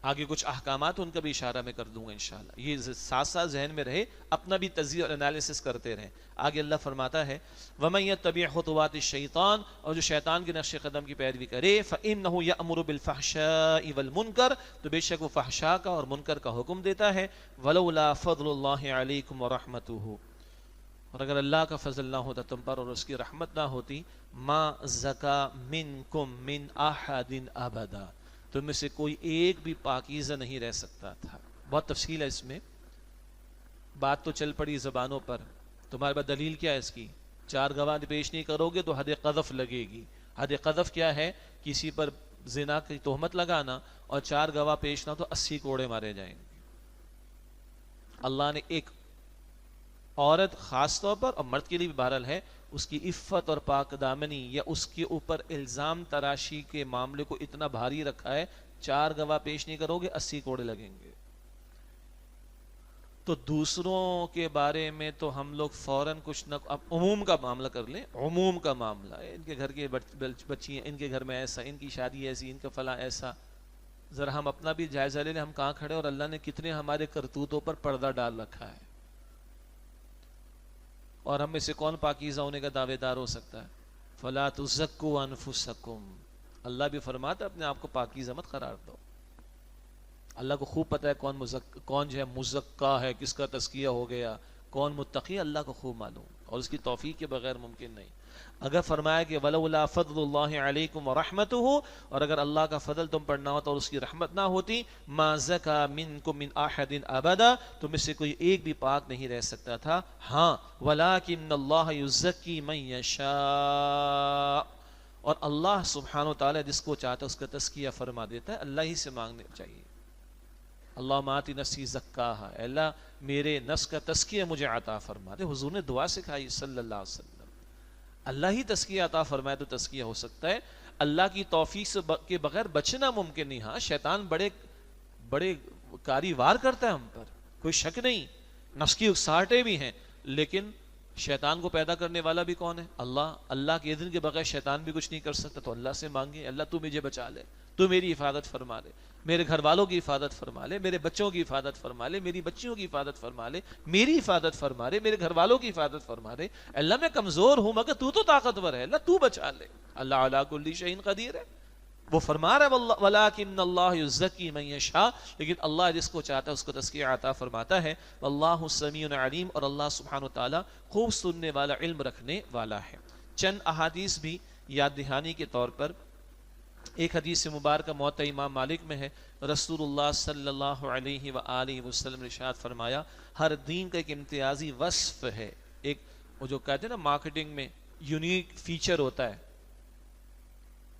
آگے کچھ احکامات ان کا بھی اشارہ میں کر دوں گا انشاءاللہ۔ یہ ساتھ ساتھ ذہن میں رہے، اپنا بھی تجزیہ اور انالیسس کرتے رہیں۔ آگے اللہ فرماتا ہے وَمَن يَتَّبِعْ خُطُوَاتِ الشَّيْطَانِ، اور جو شیطان کے نقش قدم کی پیروی کرے، فَإِنَّهُ يَأْمُرُ بِالْفَحْشَاءِ وَالْمُنکَرِ، تو بے شک وہ فحشاء کا اور منکر کا حکم دیتا ہے۔ وَلَوْلَا فَضْلُ اللَّهِ عَلَيْكُمْ وَرَحْمَتُهُ، اور اگر اللہ کا فضل نہ ہوتا تم پر اور اس کی رحمت نہ ہوتی، مَا زَكَى مِنْكُمْ مِنْ أَحَدٍ أَبَدًا، تم میں سے کوئی ایک بھی پاکیزہ نہیں رہ سکتا تھا۔ بہت تفصیل ہے اس میں، بات تو چل پڑی زبانوں پر، تمہارے پاس دلیل کیا ہے اس کی؟ 4 گواہ پیش نہیں کرو گے تو حد قذف لگے گی۔ حد قذف کیا ہے؟ کسی پر زنا کی تہمت لگانا، اور 4 گواہ پیش نہ تو 80 کوڑے مارے جائیں گے۔ اللہ نے ایک عورت خاص طور پر، اور مرد کے لیے بھی بہرحال ہے، اس کی عفت اور پاک دامنی یا اس کے اوپر الزام تراشی کے معاملے کو اتنا بھاری رکھا ہے، 4 گواہ پیش نہیں کرو گے 80 کوڑے لگیں گے۔ تو دوسروں کے بارے میں تو ہم لوگ فوراً کچھ نہ، اب عموم کا معاملہ کر لیں، عموم کا معاملہ ہے، ان کے گھر کے بچی ہیں، ان کے گھر میں ایسا، ان کی شادی ایسی، ان کا فلاں ایسا، ذرا ہم اپنا بھی جائزہ لے لیں، ہم کہاں کھڑے اور اللہ نے کتنے ہمارے کرتوتوں پر پردہ ڈال رکھا ہے۔ اور ہم میں سے کون پاکیزہ ہونے کا دعوے دار ہو سکتا ہے؟ فلا تزکوا انفسکم، اللہ بھی فرماتا ہے اپنے آپ کو پاکیزہ مت قرار دو. اللہ کو خوب پتہ ہے کون جو ہے مزکا ہے، کس کا تزکیہ ہو گیا، کون متقی، اللہ کو خوب معلوم، اور اس کی توفیق کے بغیر ممکن نہیں. اگر فرمایا کہ ولولا فضل اللہ علیکم ورحمتہ، اور اگر اللہ کا فضل تم پر نہ ہوتا اور اس کی رحمت نہ ہوتی، ما زکا منکم من احد ابدا، تم میں سے کوئی ایک بھی پاک نہیں رہ سکتا تھا. ہاں ولکن اللہ یزکی من یشاء، اور اللہ سبحانہ وتعالی جس کو چاہتا ہے اس کا تزکیہ فرما دیتا ہے. اللہ ہی سے مانگنے چاہیے. اللہم آتی نفسی زکاہا، اے اللہ میرے نفس کا تزکیہ مجھے عطا فرما دے. حضور نے دعا سکھائی صلی اللہ علیہ وسلم. اللہ ہی تزکیہ عطا فرمائے تو تزکیہ ہو سکتا ہے. اللہ کی توفیق سے کے بغیر بچنا ممکن نہیں. ہاں شیطان بڑے کاری وار کرتا ہے ہم پر، کوئی شک نہیں، نفس کی اکساہٹیں بھی ہیں، لیکن شیطان کو پیدا کرنے والا بھی کون ہے؟ اللہ. اللہ کے اذن کے بغیر شیطان بھی کچھ نہیں کر سکتا. تو اللہ سے مانگے اللہ تو مجھے بچا لے، تو میری حفاظت فرما لے، میرے گھر والوں کی حفاظت فرما لے، میرے بچوں کی حفاظت فرما لے، میری بچیوں کی حفاظت فرما لے، میری حفاظت فرما لے، میرے گھر والوں کی حفاظت فرما لے. اللہ میں کمزور ہوں مگر تو طاقتور ہے، اللہ تو بچا لے. اللہ علی کل شیء قدیر ہے. وہ فرما رہا ہے ولکن اللہ یزکی من یشاء، لیکن اللہ جس کو چاہتا ہے اس کو تزکیہ عطا فرماتا ہے. واللہ سمیع علیم، اور اللہ سبحانہ وتعالی خوب سننے والا، علم رکھنے والا ہے. چند احادیث بھی یاد دہانی کے طور پر. ایک حدیث مبارکہ موطا امام مالک میں ہے، رسول اللہ صلی اللہ علیہ وآلہ وسلم نے ارشاد فرمایا ہر دین کا ایک امتیازی وصف ہے. ایک وہ جو کہتے ہیں نا مارکیٹنگ میں یونیک فیچر ہوتا ہے،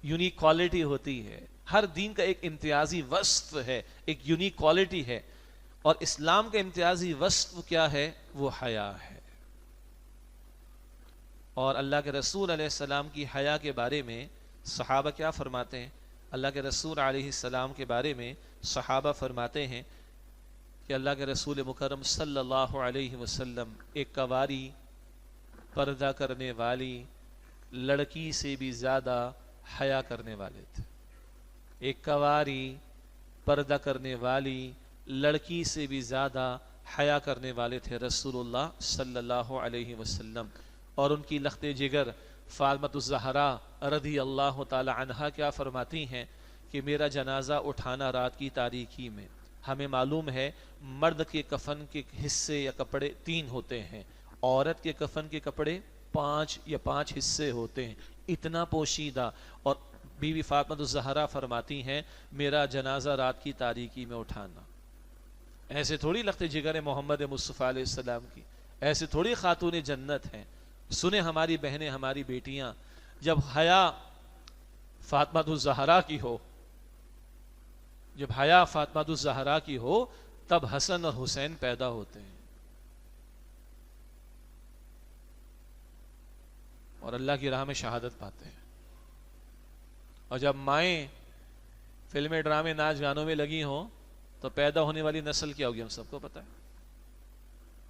یونیک کوالٹی ہوتی ہے. ہر دین کا ایک امتیازی وصف ہے، ایک یونیک کوالٹی ہے. اور اسلام کا امتیازی وصف کیا ہے؟ وہ حیا ہے. اور اللہ کے رسول علیہ السلام کی حیا کے بارے میں صحابہ کیا فرماتے ہیں؟ اللہ کے رسول علیہ السلام کے بارے میں صحابہ فرماتے ہیں کہ اللہ کے رسول مکرم صلی اللہ علیہ وسلم ایک کواری پردہ کرنے والی لڑکی سے بھی زیادہ حیا کرنے والے تھے. ایک کواری پردہ کرنے والی لڑکی سے بھی زیادہ حیا کرنے والے تھے رسول اللہ صلی اللہ علیہ وسلم. اور ان کی لخت جگر فاطمہ الزہرا رضی اللہ تعالی عنہا کیا فرماتی ہیں کہ میرا جنازہ اٹھانا رات کی تاریکی میں. ہمیں معلوم ہے مرد کے کفن کے حصے یا کپڑے 3 ہوتے ہیں، عورت کے کفن کے کپڑے 5 حصے ہوتے ہیں، اتنا پوشیدہ. اور بی بی فاطمہ الزہرا فرماتی ہیں میرا جنازہ رات کی تاریکی میں اٹھانا. ایسے تھوڑی لخت جگر محمد مصطفیٰ علیہ السلام کی، ایسے تھوڑی خاتون جنت ہیں. سنیں ہماری بہنیں، ہماری بیٹیاں، جب حیا فاطمہ الزہرا کی ہو، جب حیا فاطمہ الزہرا کی ہو تب حسن اور حسین پیدا ہوتے ہیں اور اللہ کی راہ میں شہادت پاتے ہیں. اور جب مائیں فلمیں ڈرامے ناچ گانوں میں لگی ہوں تو پیدا ہونے والی نسل کیا ہوگی ہم سب کو پتہ ہے.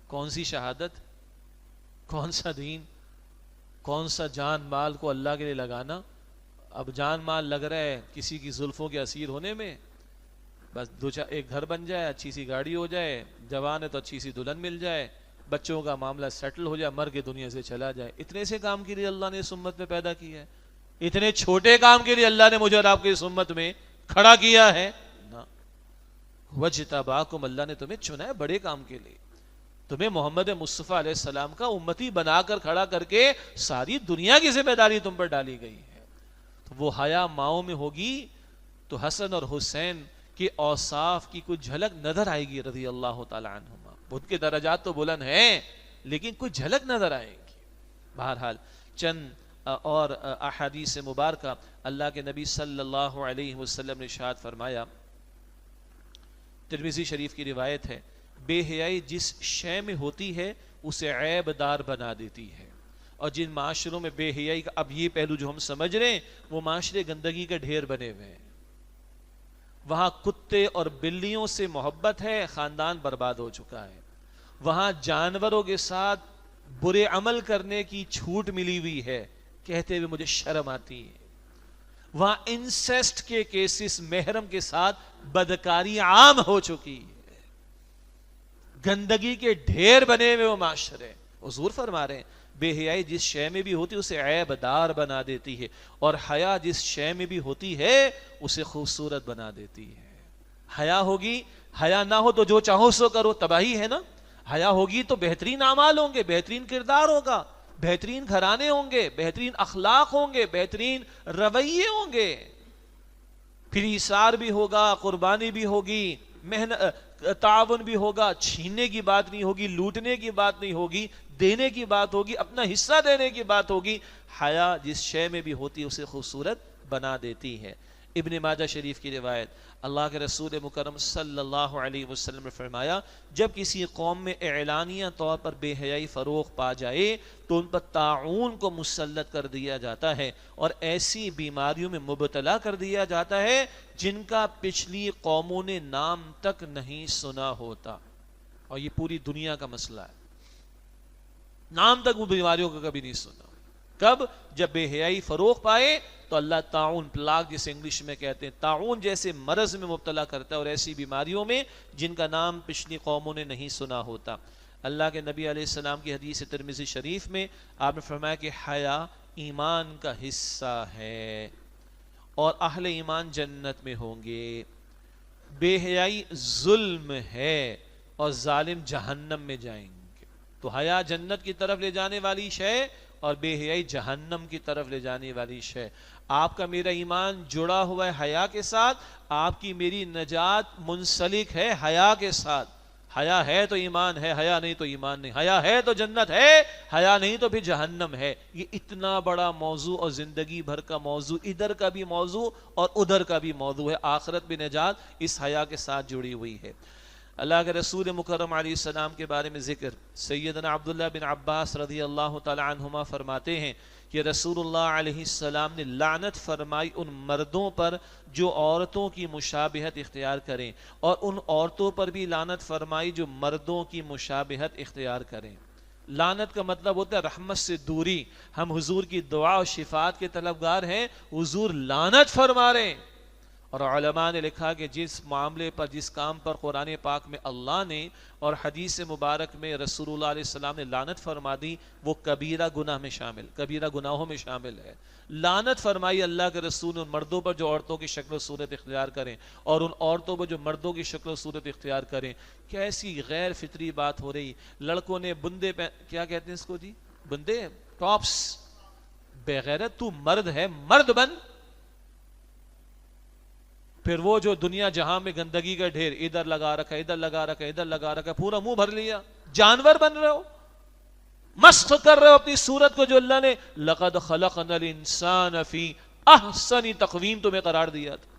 کون سی شہادت، کون سا دین، کون سا جان مال کو اللہ کے لیے لگانا. اب جان مال لگ رہا ہے کسی کی زلفوں کے اسیر ہونے میں، بس ایک گھر بن جائے، اچھی سی گاڑی ہو جائے، جوان ہے تو اچھی سی دلہن مل جائے، بچوں کا معاملہ سیٹل ہو جائے، مر کے دنیا سے چلا جائے. اتنے سے کام کے لیے اللہ نے اس امت میں پیدا کیا ہے؟ اتنے چھوٹے کام کے لیے اللہ نے مجھے اور آپ کو اس امت میں کھڑا کیا ہے؟ نہ. وجتباکم، اللہ نے تمہیں چنا ہے بڑے کام کے لیے. تمہیں محمد مصطفیٰ علیہ السلام کا امتی بنا کر کھڑا کر کے ساری دنیا کی ذمہ داری تم پر ڈالی گئی ہے. تو وہ حیا ماؤں میں ہوگی تو حسن اور حسین کے اوصاف کی کوئی جھلک نظر آئے گی رضی اللہ تعالی عنہما. ان کے درجات تو بلند ہیں لیکن کوئی جھلک نظر آئے گی. بہرحال چند اور احادیث مبارکہ اللہ کے نبی صلی اللہ علیہ وسلم نے ارشاد فرمایا، ترمذی شریف کی روایت ہے، بے حیائی جس شے میں ہوتی ہے اسے عیب دار بنا دیتی ہے. اور جن معاشروں میں بے حیائی کا، اب یہ پہلو جو ہم سمجھ رہے ہیں، وہ معاشرے گندگی کا ڈھیر بنے ہوئے ہیں. وہاں کتے اور بلیوں سے محبت ہے، خاندان برباد ہو چکا ہے. وہاں جانوروں کے ساتھ برے عمل کرنے کی چھوٹ ملی ہوئی ہے، کہتے ہوئے مجھے شرم آتی ہے. وہاں انسیسٹ کے کیسز، محرم کے ساتھ بدکاری عام ہو چکی ہے. گندگی کے ڈھیر بنے ہوئے وہ معاشرے، حضور فرما رہے ہیں بے حیائی جس شے میں بھی ہوتی ہے اسے عیب دار بنا دیتی ہے، اور حیا جس شے میں بھی ہوتی ہے اسے خوبصورت بنا دیتی ہے۔ حیا ہوگی، حیا نہ ہو تو جو چاہو سو کرو، تباہی ہے نا۔ حیا ہوگی تو بہترین اعمال ہوں گے، بہترین کردار ہوگا، بہترین گھرانے ہوں گے، بہترین اخلاق ہوں گے، بہترین رویے ہوں گے، پھر ایثار بھی ہوگا، قربانی بھی ہوگی، محنت تعاون بھی ہوگا، چھیننے کی بات نہیں ہوگی، لوٹنے کی بات نہیں ہوگی، دینے کی بات ہوگی، اپنا حصہ دینے کی بات ہوگی۔ حیا جس شے میں بھی ہوتی ہے اسے خوبصورت بنا دیتی ہے۔ ابن ماجہ شریف کی روایت، اللہ کے رسول مکرم صلی اللہ علیہ وسلم نے فرمایا جب کسی قوم میں اعلانیہ طور پر بے حیائی فروغ پا جائے تو ان پر طاعون کو مسلط کر دیا جاتا ہے اور ایسی بیماریوں میں مبتلا کر دیا جاتا ہے جن کا پچھلی قوموں نے نام تک نہیں سنا ہوتا، اور یہ پوری دنیا کا مسئلہ ہے، نام تک وہ بیماریوں کا کبھی نہیں سنا۔ کب؟ جب بے حیائی فروغ پائے تو اللہ طاعون، پلاگ جسے انگلش میں کہتے ہیں، طاعون جیسے مرض میں مبتلا کرتا ہے اور ایسی بیماریوں میں جن کا نام پچھلی قوموں نے نہیں سنا ہوتا۔ اللہ کے نبی علیہ السلام کی حدیث ترمذی شریف میں آپ نے فرمایا کہ حیا ایمان کا حصہ ہے اور اہل ایمان جنت میں ہوں گے، بے حیائی ظلم ہے اور ظالم جہنم میں جائیں گے۔ تو حیا جنت کی طرف لے جانے والی شے اور بے حیائی جہنم کی طرف لے جانے والی شے۔ آپ کا میرا ایمان جڑا ہوا ہے حیا کے ساتھ، آپ کی میری نجات منسلک ہے حیا کے ساتھ۔ حیا ہے تو ایمان ہے، حیا نہیں تو ایمان نہیں، حیا ہے تو جنت ہے، حیا نہیں تو پھر جہنم ہے۔ یہ اتنا بڑا موضوع اور زندگی بھر کا موضوع، ادھر کا بھی موضوع اور ادھر کا بھی موضوع ہے، آخرت بھی نجات اس حیا کے ساتھ جڑی ہوئی ہے۔ اللہ کے رسول مکرم علیہ السلام کے بارے میں ذکر، سیدنا عبداللہ بن عباس رضی اللہ تعالی عنہما فرماتے ہیں کہ رسول اللہ علیہ السلام نے لعنت فرمائی ان مردوں پر جو عورتوں کی مشابہت اختیار کریں، اور ان عورتوں پر بھی لعنت فرمائی جو مردوں کی مشابہت اختیار کریں۔ لعنت کا مطلب ہوتا ہے رحمت سے دوری۔ ہم حضور کی دعا اور شفاعت کے طلبگار ہیں، حضور لعنت فرما رہے ہیں۔ اور علماء نے لکھا کہ جس معاملے پر، جس کام پر قرآن پاک میں اللہ نے اور حدیث مبارک میں رسول اللہ علیہ السلام نے لعنت فرما دی وہ کبیرہ گناہ میں شامل، کبیرہ گناہوں میں شامل ہے۔ لعنت فرمائی اللہ کے رسول نے ان مردوں پر جو عورتوں کی شکل و صورت اختیار کریں اور ان عورتوں پر جو مردوں کی شکل و صورت اختیار کریں۔ کیسی غیر فطری بات ہو رہی، لڑکوں نے بندے کیا کہتے ہیں اس کو جی، بندے، ٹاپس، بے غیرت، تو مرد ہے، مرد بن۔ پھر وہ جو دنیا جہاں میں گندگی کا ڈھیر، ادھر لگا رکھا، ادھر لگا رکھا، ادھر لگا رکھا، پورا منہ بھر لیا، جانور بن رہے ہو، مسخ کر رہے ہو اپنی صورت کو جو اللہ نے لقد خلقنا الانسان فی احسن تقویم تمہیں قرار دیا تھا،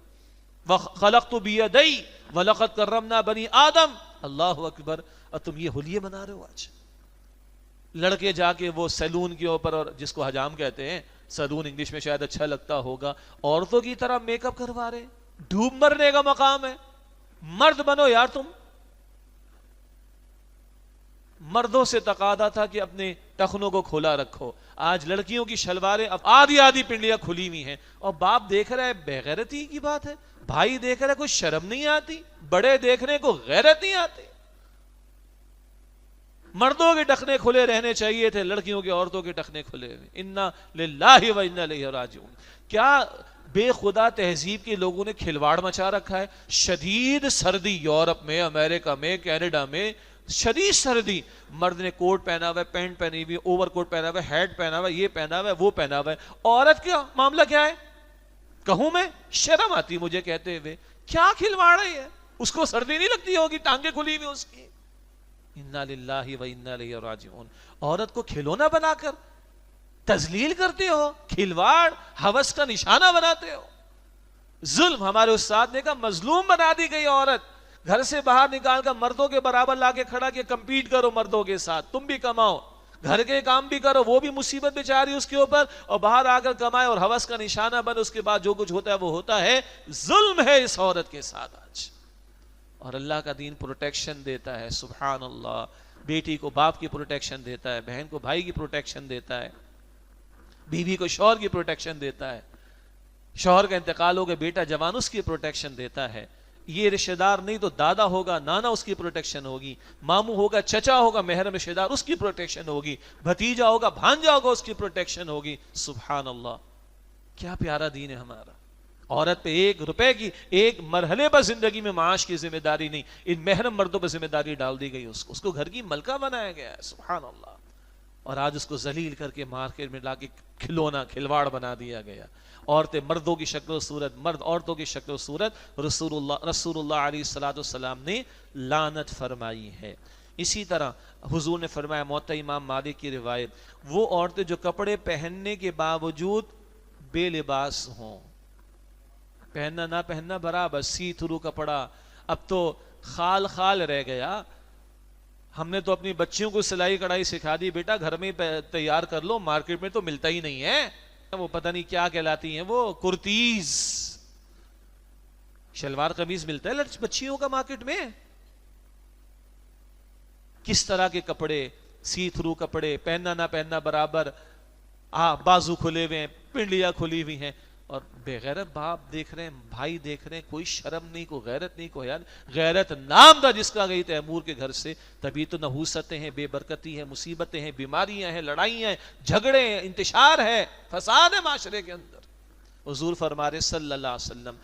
وخلقت بیدی ولقد کرمنا بنی آدم۔ اللہ اکبر، اور تم یہ حلیے بنا رہے ہو آج۔ لڑکے جا کے وہ سیلون کے اوپر، اور جس کو حجام کہتے ہیں، سیلون انگلش میں شاید اچھا لگتا ہوگا، عورتوں کی طرح میک اپ کروا رہے، ڈوب مرنے کا مقام ہے۔ مرد بنو یار تم۔ مردوں سے تقاضا تھا کہ اپنے ٹخنوں کو کھلا رکھو، آج لڑکیوں کی شلواریں اب آدھی آدھی پنڈلیاں کھلی ہوئی ہیں، اور باپ دیکھ رہا ہے، بے غیرتی کی بات ہے، بھائی دیکھ رہا ہے، کوئی شرم نہیں آتی، بڑے دیکھنے کو غیرت نہیں آتی۔ مردوں کے ٹخنے کھلے رہنے چاہیے تھے، لڑکیوں کے، عورتوں کے ٹخنے کھلے ہوئے۔ انا للہ و انا الیہ راجعون۔ کیا بے خدا تہذیب کے لوگوں نے کھلواڑ مچا رکھا ہے۔ شدید سردی یورپ میں، امریکہ میں، کینیڈا میں شدید سردی، مرد نے کوٹ پہنا ہوا ہے، پینٹ پہنی ہوئی، اوور کوٹ پہنا ہوا ہے، ہیٹ پہنا ہوا ہے، یہ پہنا ہوا ہے، وہ پہنا ہوا ہے۔ عورت کا معاملہ کیا ہے؟ کہوں میں، شرم آتی مجھے کہتے ہوئے، کیا کھلواڑ ہے یہ؟ اس کو سردی نہیں لگتی ہوگی، ٹانگیں کھلی ہوئی اس کی۔ انا للہ و انا الیہ راجعون۔ عورت کو کھلونا بنا کر تذلیل کرتے ہو، کھلواڑ، ہوس کا نشانہ بناتے ہو۔ ظلم، ہمارے استاد نے کہا مظلوم بنا دی گئی عورت، گھر سے باہر نکال کر مردوں کے برابر لا کے کھڑا کہ کمپیٹ کرو مردوں کے ساتھ، تم بھی کماؤ، گھر کے کام بھی کرو، وہ بھی مصیبت بیچاری اس کے اوپر، اور باہر آ کر کمائے اور ہوس کا نشانہ بن، اس کے بعد جو کچھ ہوتا ہے وہ ہوتا ہے۔ ظلم ہے اس عورت کے ساتھ آج، اور اللہ کا دین پروٹیکشن دیتا ہے، سبحان اللہ۔ بیٹی کو باپ کی پروٹیکشن دیتا ہے، بہن کو بھائی کی پروٹیکشن دیتا ہے، بیوی کو شوہر کی پروٹیکشن دیتا ہے، شوہر کا انتقال ہو گیا بیٹا جوان، اس کی پروٹیکشن دیتا ہے۔ یہ رشتہ دار نہیں تو دادا ہوگا، نانا، اس کی پروٹیکشن ہوگی، ماموں ہوگا، چچا ہوگا، محرم رشتہ دار، اس کی پروٹیکشن ہوگی، بھتیجا ہوگا، بھانجا ہوگا، اس کی پروٹیکشن ہوگی. سبحان اللہ، کیا پیارا دین ہے ہمارا. عورت پہ 1 روپے کی ایک مرحلے پر زندگی میں معاش کی ذمہ داری نہیں، ان محرم مردوں پر ذمہ داری ڈال دی گئی. اس کو گھر کی ملکہ بنایا گیا ہے. سبحان اللہ. اور آج اس کو ذلیل کر کے مارکیٹ میں لا کے کھلونا، کھلواڑ بنا دیا گیا. عورتیں مردوں کی شکل و صورت، مرد عورتوں کی شکل و صورت. رسول اللہ علیہ الصلوۃ والسلام نے لعنت فرمائی ہے. اسی طرح حضور نے فرمایا، موطا امام مالک کی روایت، وہ عورتیں جو کپڑے پہننے کے باوجود بے لباس ہوں، پہننا نہ پہننا برابر، سی تھرو کپڑا. اب تو خال خال رہ گیا. ہم نے تو اپنی بچیوں کو سلائی کڑھائی سکھا دی، بیٹا گھر میں تیار کر لو، مارکیٹ میں تو ملتا ہی نہیں ہے. وہ پتہ نہیں کیا کہلاتی ہیں، وہ کرتیز، شلوار قمیض ملتا ہے بچیوں کا مارکیٹ میں. کس طرح کے کپڑے، سی تھرو کپڑے، پہننا نہ پہننا برابر، بازو کھلے ہوئے ہیں، پنڈلیاں کھلی ہوئی ہیں. اور بے غیرت باپ دیکھ رہے ہیں، بھائی دیکھ رہے ہیں، کوئی شرم نہیں، کوئی غیرت نہیں، کوئی حیا نہیں. غیرت نام تھا جس کا گئی تیمور کے گھر سے. تبھی تو نحوستیں ہیں، بے برکتی ہے، مصیبتیں ہیں، بیماریاں ہیں، لڑائیاں ہیں، جھگڑے ہیں، انتشار ہے، فساد ہے معاشرے کے اندر. حضور فرما رہے صلی اللہ علیہ وسلم،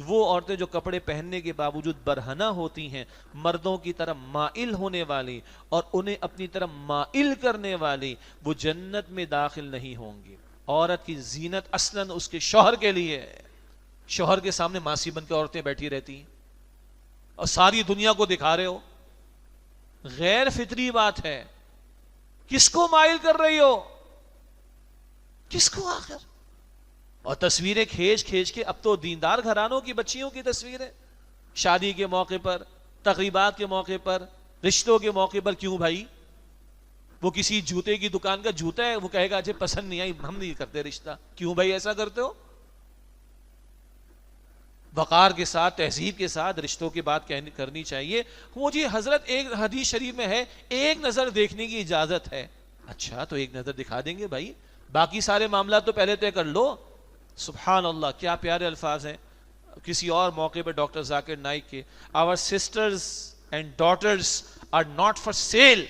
وہ عورتیں جو کپڑے پہننے کے باوجود برہنہ ہوتی ہیں، مردوں کی طرف مائل ہونے والی اور انہیں اپنی طرف مائل کرنے والی، وہ جنت میں داخل نہیں ہوں گی. عورت کی زینت اصلاً اس کے شوہر کے لیے ہے. شوہر کے سامنے ماسی بن کے عورتیں بیٹھی رہتی ہیں اور ساری دنیا کو دکھا رہے ہو. غیر فطری بات ہے. کس کو مائل کر رہی ہو؟ کس کو آخر؟ اور تصویریں کھینچ کھینچ کے، اب تو دیندار گھرانوں کی بچیوں کی تصویریں شادی کے موقع پر، تقریبات کے موقع پر، رشتوں کے موقع پر. کیوں بھائی؟ وہ کسی جوتے کی دکان کا جوتا ہے، وہ کہے گا مجھے پسند نہیں آئی، ہم نہیں کرتے رشتہ. کیوں بھائی ایسا کرتے ہو؟ وقار کے ساتھ، تہذیب کے ساتھ رشتوں کی بات کرنی چاہیے. وہ جی حضرت ایک حدیث شریف میں ہے، ایک نظر دیکھنے کی اجازت ہے. اچھا تو ایک نظر دکھا دیں گے بھائی، باقی سارے معاملات تو پہلے طے کر لو. سبحان اللہ، کیا پیارے الفاظ ہیں. کسی اور موقع پہ ڈاکٹر ذاکر نائک کے، our sisters and daughters are not for sale.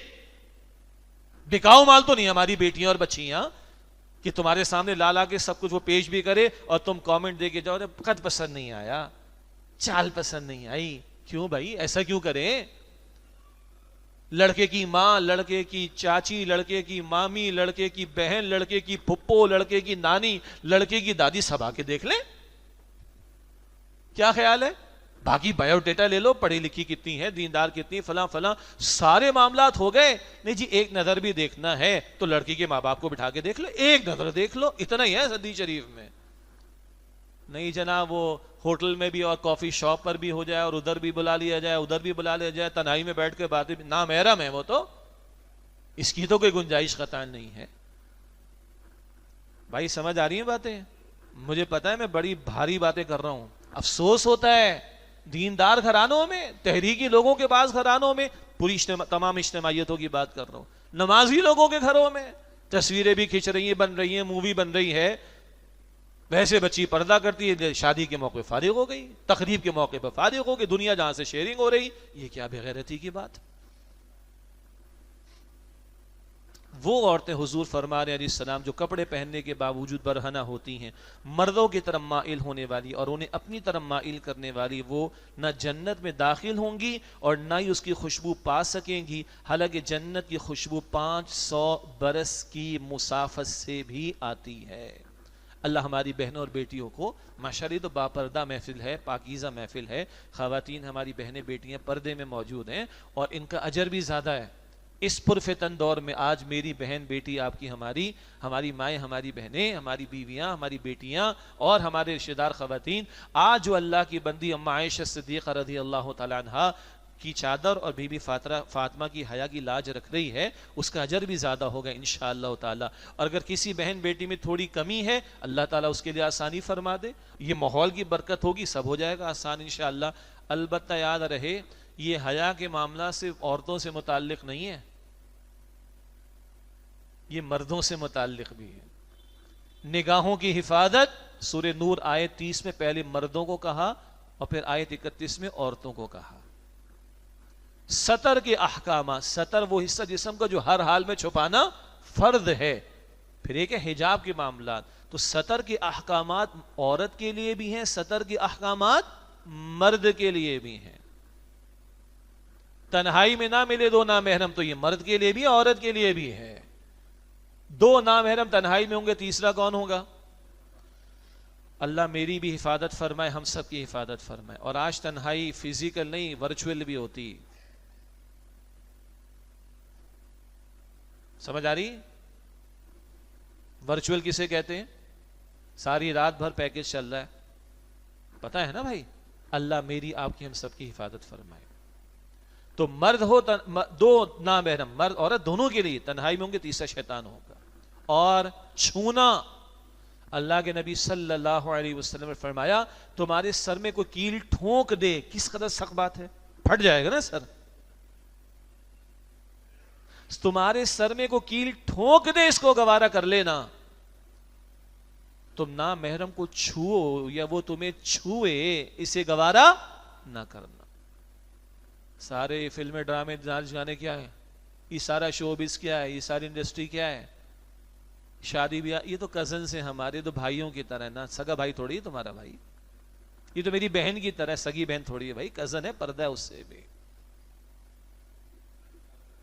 بکاؤ مال تو نہیں ہماری بیٹیاں اور بچیاں کہ تمہارے سامنے لا لا کے سب کچھ وہ پیش بھی کرے اور تم کامنٹ دے کے جاؤ قد پسند نہیں آیا، چال پسند نہیں آئی. کیوں بھائی ایسا کیوں کریں؟ لڑکے کی ماں، لڑکے کی چاچی، لڑکے کی مامی، لڑکے کی بہن، لڑکے کی پھپھو، لڑکے کی نانی، لڑکے کی دادی سب آ کے دیکھ لیں. کیا خیال ہے؟ باقی بایو ڈیٹا لے لو، پڑھی لکھی کتنی ہے، دیندار کتنی، فلاں فلاں، سارے معاملات ہو گئے. نہیں جی ایک نظر بھی دیکھنا ہے تو لڑکی کے ماں باپ کو بٹھا کے دیکھ لو، ایک نظر دیکھ لو، اتنا ہی ہے حدیث شریف میں. نہیں جناب وہ ہوٹل میں بھی اور کافی شاپ پر بھی ہو جائے اور ادھر بھی بلا لیا جائے، ادھر بھی بلا لیا جائے، تنہائی میں بیٹھ کے باتیں، نامحرم ہے وہ تو، اس کی تو کوئی گنجائش قطعاً نہیں ہے. بھائی سمجھ آ رہی ہیں باتیں؟ مجھے پتا ہے میں بڑی بھاری باتیں کر رہا ہوں. افسوس ہوتا ہے دیندار گھرانوں میں، تحریکی لوگوں کے پاس گھرانوں میں، پوری تمام اجتماعیتوں کی بات کر رہا ہوں، نمازی لوگوں کے گھروں میں تصویریں بھی کھنچ رہی ہیں، بن رہی ہیں، مووی بن رہی ہے. ویسے بچی پردہ کرتی ہے، شادی کے موقع فارغ ہو گئی، تقریب کے موقع پر فارغ ہو گئی، دنیا جہاں سے شیئرنگ ہو رہی. یہ کیا بے غیرتی کی بات. وہ عورتیں حضور فرما رہے علیہ السلام جو کپڑے پہننے کے باوجود برہنہ ہوتی ہیں، مردوں کی طرف مائل ہونے والی اور انہیں اپنی طرف مائل کرنے والی، وہ نہ جنت میں داخل ہوں گی اور نہ ہی اس کی خوشبو پا سکیں گی، حالانکہ جنت کی خوشبو 500 برس کی مسافت سے بھی آتی ہے. اللہ ہماری بہنوں اور بیٹیوں کو، ماشاءاللہ تو باپردہ محفل ہے، پاکیزہ محفل ہے، خواتین ہماری بہنیں بیٹیاں پردے میں موجود ہیں اور ان کا اجر بھی زیادہ ہے. اس پرفتن دور میں آج میری بہن بیٹی، آپ کی، ہماری مائیں، ہماری بہنیں، ہماری بیویاں، ہماری بیٹیاں اور ہمارے رشتہ دار خواتین، آج جو اللہ کی بندی اما عائشہ صدیقہ رضی اللہ تعالیٰ عنہا کی چادر اور بی بی فاطمہ کی حیا کی لاج رکھ رہی ہے، اس کا اجر بھی زیادہ ہوگا انشاءاللہ تعالیٰ. اور اگر کسی بہن بیٹی میں تھوڑی کمی ہے، اللہ تعالیٰ اس کے لیے آسانی فرما دے. یہ ماحول کی برکت ہوگی، سب ہو جائے گا آسان انشاءاللہ. البتہ یاد رہے یہ حیا کے معاملہ صرف عورتوں سے متعلق نہیں ہے، یہ مردوں سے متعلق بھی ہے. نگاہوں کی حفاظت، سورہ نور آیت 30 میں پہلے مردوں کو کہا، اور پھر آیت 31 میں عورتوں کو کہا. ستر کے احکامات، ستر وہ حصہ جسم کا جو ہر حال میں چھپانا فرض ہے. پھر ایک ہے حجاب کے معاملات. تو ستر کے احکامات عورت کے لیے بھی ہیں، ستر کے احکامات مرد کے لیے بھی ہیں. تنہائی میں نہ ملے دو نامحرم تو یہ مرد کے لیے بھی عورت کے لیے بھی ہے. دو نامحرم تنہائی میں ہوں گے، تیسرا کون ہوگا؟ اللہ میری بھی حفاظت فرمائے، ہم سب کی حفاظت فرمائے. اور آج تنہائی فزیکل نہیں ورچوئل بھی ہوتی. سمجھ آ رہی؟ ورچوئل کسے کہتے ہیں؟ ساری رات بھر پیکج چل رہا ہے، پتہ ہے نا بھائی. اللہ میری آپ کی ہم سب کی حفاظت فرمائے. تو مرد ہو دو نامحرم، مرد عورت دونوں کے لیے تنہائی میں ہوں گے، تیسرا شیطان ہوگا. اور چھونا، اللہ کے نبی صلی اللہ علیہ وسلم نے فرمایا تمہارے سر میں کوئی کیل ٹھونک دے، کس قدر سخت بات ہے، پھٹ جائے گا نا سر. تمہارے سر میں کوئی کیل ٹھونک دے، اس کو گوارا کر لینا. تم نہ محرم کو چھو یا وہ تمہیں چھوئے، اسے گوارا نہ کرنا. سارے فلمیں ڈرامے گانے کیا ہے، یہ سارا شوبز کیا ہے، یہ ساری انڈسٹری کیا ہے، شادی بیاہ، یہ تو کزنز ہیں ہمارے، تو بھائیوں کی طرح نا. سگا بھائی تھوڑی ہے تمہارا بھائی، یہ تو میری بہن کی طرح، سگی بہن تھوڑی ہے بھائی، کزن ہے، پردہ ہے اس سے بھی.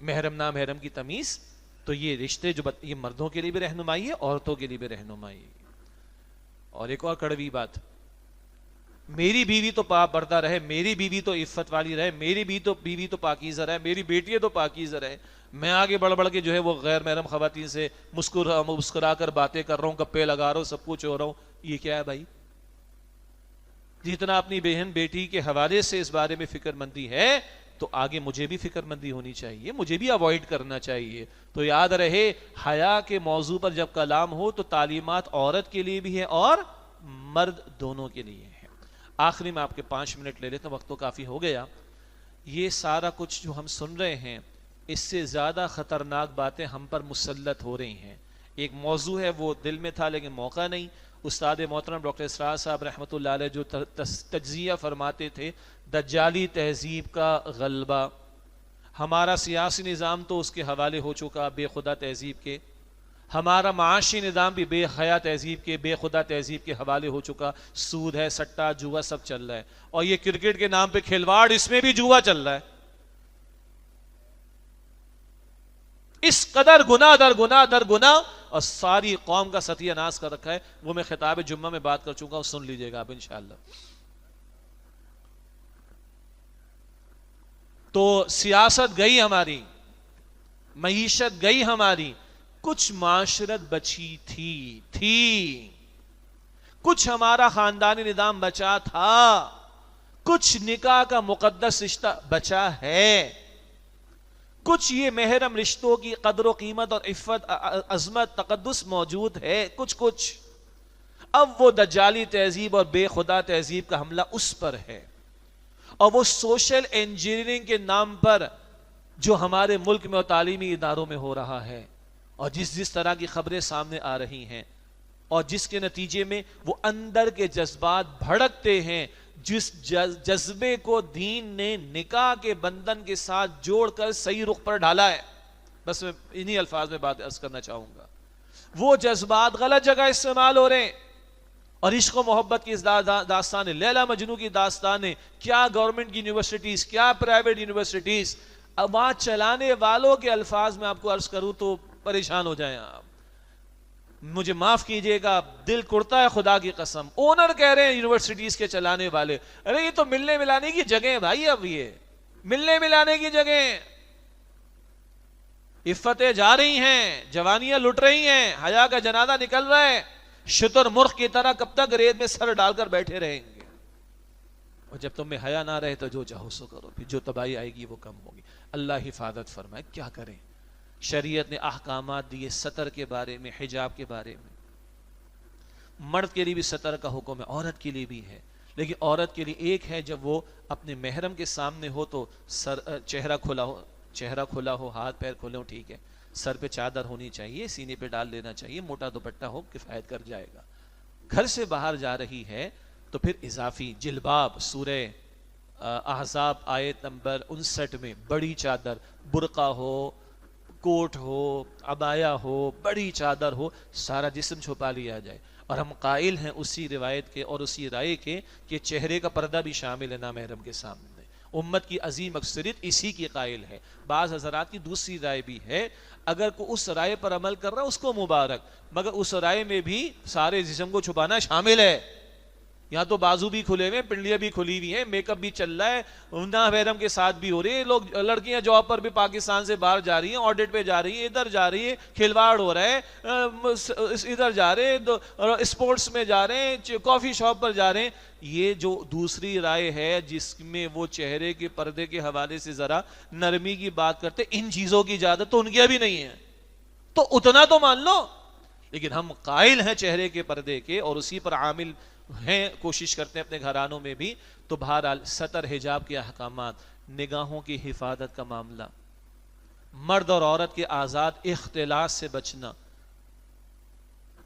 محرم نامحرم کی تمیز. تو یہ رشتے جو یہ مردوں کے لیے بھی رہنمائی ہے، عورتوں کے لیے بھی رہنمائی ہے. اور ایک اور کڑوی بات، میری بیوی تو پاک پردہ رہے، میری بیوی تو عفت والی رہے، میری بیوی تو پاکیزہ رہے، میری بیٹی تو پاکیزہ رہے. میں آگے بڑھ بڑھ کے جو ہے وہ غیر محرم خواتین سے مسکرا کر باتیں کر رہا ہوں، گپے لگا رہا ہوں، سب کچھ ہو رہا ہوں. یہ کیا ہے بھائی؟ جتنا اپنی بہن بیٹی کے حوالے سے اس بارے میں فکر مندی ہے تو آگے مجھے بھی فکر مندی ہونی چاہیے، مجھے بھی اوائڈ کرنا چاہیے. تو یاد رہے حیا کے موضوع پر جب کلام ہو تو تعلیمات عورت کے لیے بھی ہے اور مرد دونوں کے لیے ہے. آخری میں آپ کے 5 منٹ لے لیتا ہوں، وقت تو کافی ہو گیا. یہ سارا کچھ جو ہم سن رہے ہیں، اس سے زیادہ خطرناک باتیں ہم پر مسلط ہو رہی ہیں. ایک موضوع ہے وہ دل میں تھا لیکن موقع نہیں. استاد محترم ڈاکٹر اسرار صاحب رحمۃ اللہ علیہ جو تجزیہ فرماتے تھے، دجالی تہذیب کا غلبہ. ہمارا سیاسی نظام تو اس کے حوالے ہو چکا بے خدا تہذیب کے، ہمارا معاشی نظام بھی بے حیا تہذیب کے، بے خدا تہذیب کے حوالے ہو چکا. سود ہے، سٹا، جوا سب چل رہا ہے. اور یہ کرکٹ کے نام پہ کھلواڑ، اس میں بھی جوا چل رہا ہے. اس قدر گناہ در گناہ در گناہ، اور ساری قوم کا ستیہ ناش کر رکھا ہے. وہ میں خطاب جمعہ میں بات کر چکا ہوں، سن لیجئے گا آپ انشاءاللہ. تو سیاست گئی ہماری، معیشت گئی ہماری، کچھ معاشرت بچی تھی، کچھ ہمارا خاندانی نظام بچا تھا، کچھ نکاح کا مقدس رشتہ بچا ہے، کچھ یہ محرم رشتوں کی قدر و قیمت اور عفت، عظمت، تقدس موجود ہے، کچھ. اب وہ دجالی تہذیب اور بے خدا تہذیب کا حملہ اس پر ہے. اور وہ سوشل انجینئرنگ کے نام پر جو ہمارے ملک میں اور تعلیمی اداروں میں ہو رہا ہے، اور جس طرح کی خبریں سامنے آ رہی ہیں، اور جس کے نتیجے میں وہ اندر کے جذبات بھڑکتے ہیں، جس جذبے کو دین نے نکاح کے بندھن کے ساتھ جوڑ کر صحیح رخ پر ڈالا ہے. بس میں انہی الفاظ میں بات عرض کرنا چاہوں گا. وہ جذبات غلط جگہ استعمال ہو رہے ہیں، اور عشق و محبت کی داستانیں، لیلا مجنو کی داستانیں، کیا گورنمنٹ کی یونیورسٹیز، کیا پرائیویٹ یونیورسٹیز، اب وہاں چلانے والوں کے الفاظ میں آپ کو عرض کروں تو پریشان ہو جائیں آپ. مجھے معاف کیجئے گا، دل کڑتا ہے خدا کی قسم. اونر کہہ رہے ہیں یونیورسٹیز کے چلانے والے، ارے یہ تو ملنے ملانے کی جگہ ہے بھائی. اب یہ ملنے ملانے کی جگہ، عفتیں جا رہی ہیں، جوانیاں لٹ رہی ہیں، حیا کا جنازہ نکل رہا ہے. شتر مرغ کی طرح کب تک ریت میں سر ڈال کر بیٹھے رہیں گے؟ اور جب تم میں حیا نہ رہے تو جو چاہو سو کرو، پھر جو تباہی آئے گی وہ کم ہوگی. اللہ حفاظت فرمائے. کیا کریں؟ شریعت نے احکامات دیے ستر کے بارے میں، حجاب کے بارے میں. مرد کے لیے بھی ستر کا حکم ہے، عورت کے لیے بھی ہے. لیکن عورت کے لیے ایک ہے جب وہ اپنے محرم کے سامنے ہو تو چہرہ کھلا ہو، ہاتھ پیر کھلے ہو، ٹھیک ہے. سر پہ چادر ہونی چاہیے، سینے پہ ڈال لینا چاہیے، موٹا دوپٹہ ہو، کفایت کر جائے گا. گھر سے باہر جا رہی ہے تو پھر اضافی جلباب سورہ احزاب آیت نمبر 59 میں بڑی چادر، برقع ہو، کوٹ ہو، عبایا ہو، بڑی چادر ہو، سارا جسم چھپا لیا جائے. اور ہم قائل ہیں اسی روایت کے اور اسی رائے کے کہ چہرے کا پردہ بھی شامل ہے نامحرم کے سامنے. امت کی عظیم اکثریت اسی کی قائل ہے. بعض حضرات کی دوسری رائے بھی ہے، اگر کوئی اس رائے پر عمل کر رہا ہے اس کو مبارک، مگر اس رائے میں بھی سارے جسم کو چھپانا شامل ہے. یہاں تو بازو بھی کھلے ہوئے، پنڈلیاں بھی کھلی ہوئی ہیں، میک اپ بھی چل رہا ہے، نامحرم کے ساتھ بھی ہو رہی ہے. لوگ لڑکیاں جاب پر بھی پاکستان سے باہر جا رہی ہیں، آڈٹ پہ جا رہی ہیں، ادھر جا رہی ہے، کھلواڑ ہو رہا ہے، ادھر جا رہے ہیں، اسپورٹس میں جا رہے ہیں، کافی شاپ پر جا رہے ہیں. یہ جو دوسری رائے ہے جس میں وہ چہرے کے پردے کے حوالے سے ذرا نرمی کی بات کرتے، ان چیزوں کی اجازت تو ان کی ابھی نہیں ہے، تو اتنا تو مان لو. لیکن ہم قائل ہیں چہرے کے پردے کے اور اسی پر عامل ہیں، کوشش کرتے ہیں اپنے گھرانوں میں بھی. تو بہرحال سطر حجاب کے احکامات، نگاہوں کی حفاظت کا معاملہ، مرد اور عورت کے آزاد اختلاط سے بچنا.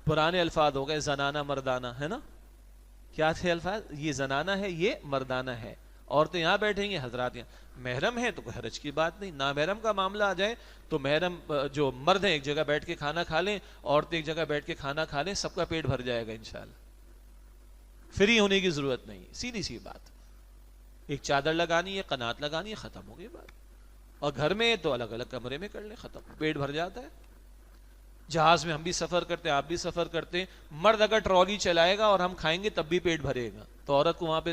پرانے الفاظ ہو گئے زنانہ مردانہ، ہے نا؟ کیا تھے الفاظ؟ یہ زنانہ ہے، یہ مردانہ ہے. عورتیں یہاں بیٹھیں گی، حضرات یہاں. محرم ہے تو کوئی حرج کی بات نہیں. نامحرم کا معاملہ آ جائے تو محرم جو مرد ہیں ایک جگہ بیٹھ کے کھانا کھا لیں، عورتیں ایک جگہ بیٹھ کے کھانا کھا لیں، سب کا پیٹ بھر جائے گا انشاءاللہ. فری ہونے کی ضرورت نہیں، سیدھی سی بات. ایک چادر لگانی ہے، قنات لگانی ہے، ختم ہو گئی بات. اور گھر میں تو الگ الگ کمرے میں کر لیں، ختم، پیٹ بھر جاتا ہے. جہاز میں ہم بھی سفر کرتے ہیں، آپ بھی سفر کرتے ہیں. مرد اگر ٹرالی چلائے گا اور ہم کھائیں گے تب بھی پیٹ بھرے گا، تو عورت کو وہاں پہ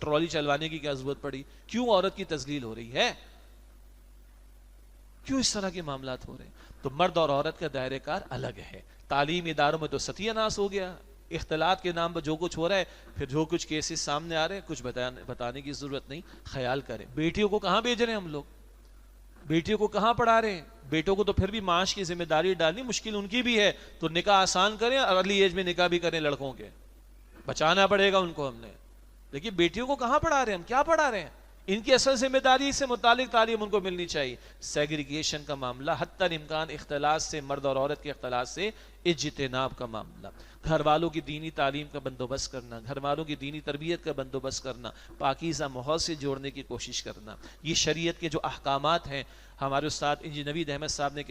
ٹرالی چلوانے کی کیا ضرورت پڑی؟ کیوں عورت کی تذلیل ہو رہی ہے؟ کیوں اس طرح کے معاملات ہو رہے ہیں؟ تو مرد اور عورت کا دائرہ کار الگ ہے. تعلیم اداروں میں تو ستیہ ناس ہو گیا، اختلاط کے نام پر جو کچھ ہو رہا ہے. پھر جو کچھ کیسز سامنے آ رہے ہیں، کچھ بتانے کی ضرورت نہیں. خیال کریں، بیٹیوں کو کہاں بھیج رہے ہیں ہم لوگ؟ بیٹیوں کو کہاں پڑھا رہے ہیں؟ بیٹوں کو تو پھر بھی معاش کی ذمہ داری ڈالنی مشکل ان کی بھی ہے، تو نکاح آسان کریں، ارلی ایج میں نکاح بھی کریں لڑکوں کے، بچانا پڑے گا ان کو ہم نے. لیکن بیٹیوں کو کہاں پڑھا رہے ہیں ہم؟ کیا پڑھا رہے ہیں؟ ان کی اصل ذمہ داری سے متعلق تعلیم ان کو ملنی چاہیے. سیگریگیشن کا معاملہ، حتی امکان اختلاط سے، مرد اور عورت کے اختلاط سے اجتناب کا معاملہ. گھر والوں کی دینی تعلیم کا بندوبست کرنا، گھر والوں کی دینی تربیت کا بندوبست کرنا، پاکیزہ ماحول سے جوڑنے کی کوشش کرنا. یہ شریعت کے جو احکامات ہیں. ہمارے استاد انجینئر نوید احمد صاحب نے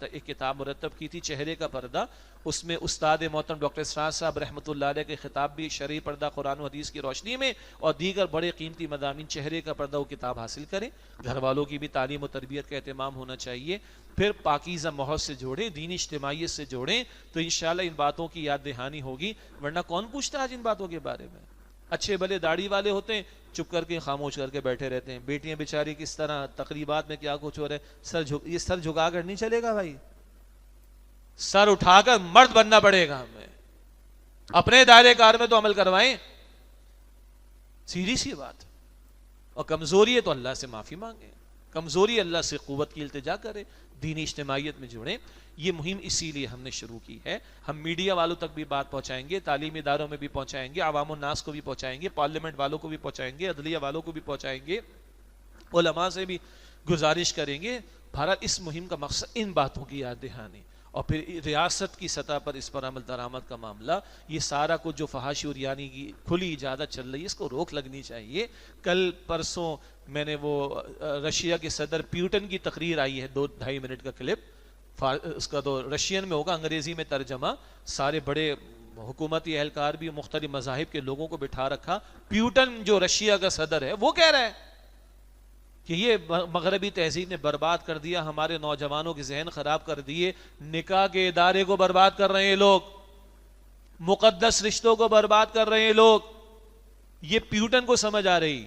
ایک کتاب مرتب کی تھی، چہرے کا پردہ. اس میں استاد محترم ڈاکٹر اسرار صاحب رحمۃ اللہ علیہ کے خطاب بھی، شرعی پردہ قرآن و حدیث کی روشنی میں، اور دیگر بڑے قیمتی مضامین چہرے کا پردہ، وہ کتاب حاصل کریں. گھر والوں کی بھی تعلیم و تربیت کا اہتمام ہونا چاہیے. پھر پاکیزہ ماحول سے جوڑیں، دینی اجتماعیت سے جوڑیں، تو انشاءاللہ ان باتوں کی یاد دہانی ہوگی. ورنہ کون پوچھتا ہے آج ان باتوں کے بارے میں؟ اچھے بھلے داڑھی والے ہوتے ہیں، چپ کر کے خاموش کر کے بیٹھے رہتے ہیں. بیٹیاں بیچاری کس طرح تقریبات میں کیا کچھ ہو رہا ہے، یہ سر جھکا کر نہیں چلے گا بھائی، سر اٹھا کر مرد بننا پڑے گا ہمیں. اپنے دائرے کار میں تو عمل کروائیں، سیدھی سی بات. اور کمزوری ہے تو اللہ سے معافی مانگیں، کمزوری اللہ سے قوت کی التجا کرے، دینی اجتماعیت میں جڑیں. یہ مہم اسی لیے ہم نے شروع کی ہے. ہم میڈیا والوں تک بھی بات پہنچائیں گے، تعلیمی اداروں میں بھی پہنچائیں گے، عوام الناس کو بھی پہنچائیں گے، پارلیمنٹ والوں کو بھی پہنچائیں گے، عدلیہ والوں کو بھی پہنچائیں گے، علماء سے بھی گزارش کریں گے. بہرحال اس مہم کا مقصد ان باتوں کی یاد دہانی، اور پھر ریاست کی سطح پر اس پر عمل درآمد کا معاملہ. یہ سارا کچھ جو فحاشی اور یعنی کی کھلی اجازت چل رہی ہے، اس کو روک لگنی چاہیے. کل پرسوں میں نے وہ رشیا کے صدر پیوٹن کی تقریر آئی ہے، 2-2.5 منٹ کا کلپ. اس کا تو رشین میں ہوگا، انگریزی میں ترجمہ. سارے بڑے حکومتی اہلکار بھی، مختلف مذاہب کے لوگوں کو بٹھا رکھا. پیوٹن جو رشیا کا صدر ہے وہ کہہ رہا ہے کہ یہ مغربی تہذیب نے برباد کر دیا، ہمارے نوجوانوں کے ذہن خراب کر دیے، نکاح کے ادارے کو برباد کر رہے ہیں لوگ، مقدس رشتوں کو برباد کر رہے ہیں لوگ. یہ پیوٹن کو سمجھ آ رہی.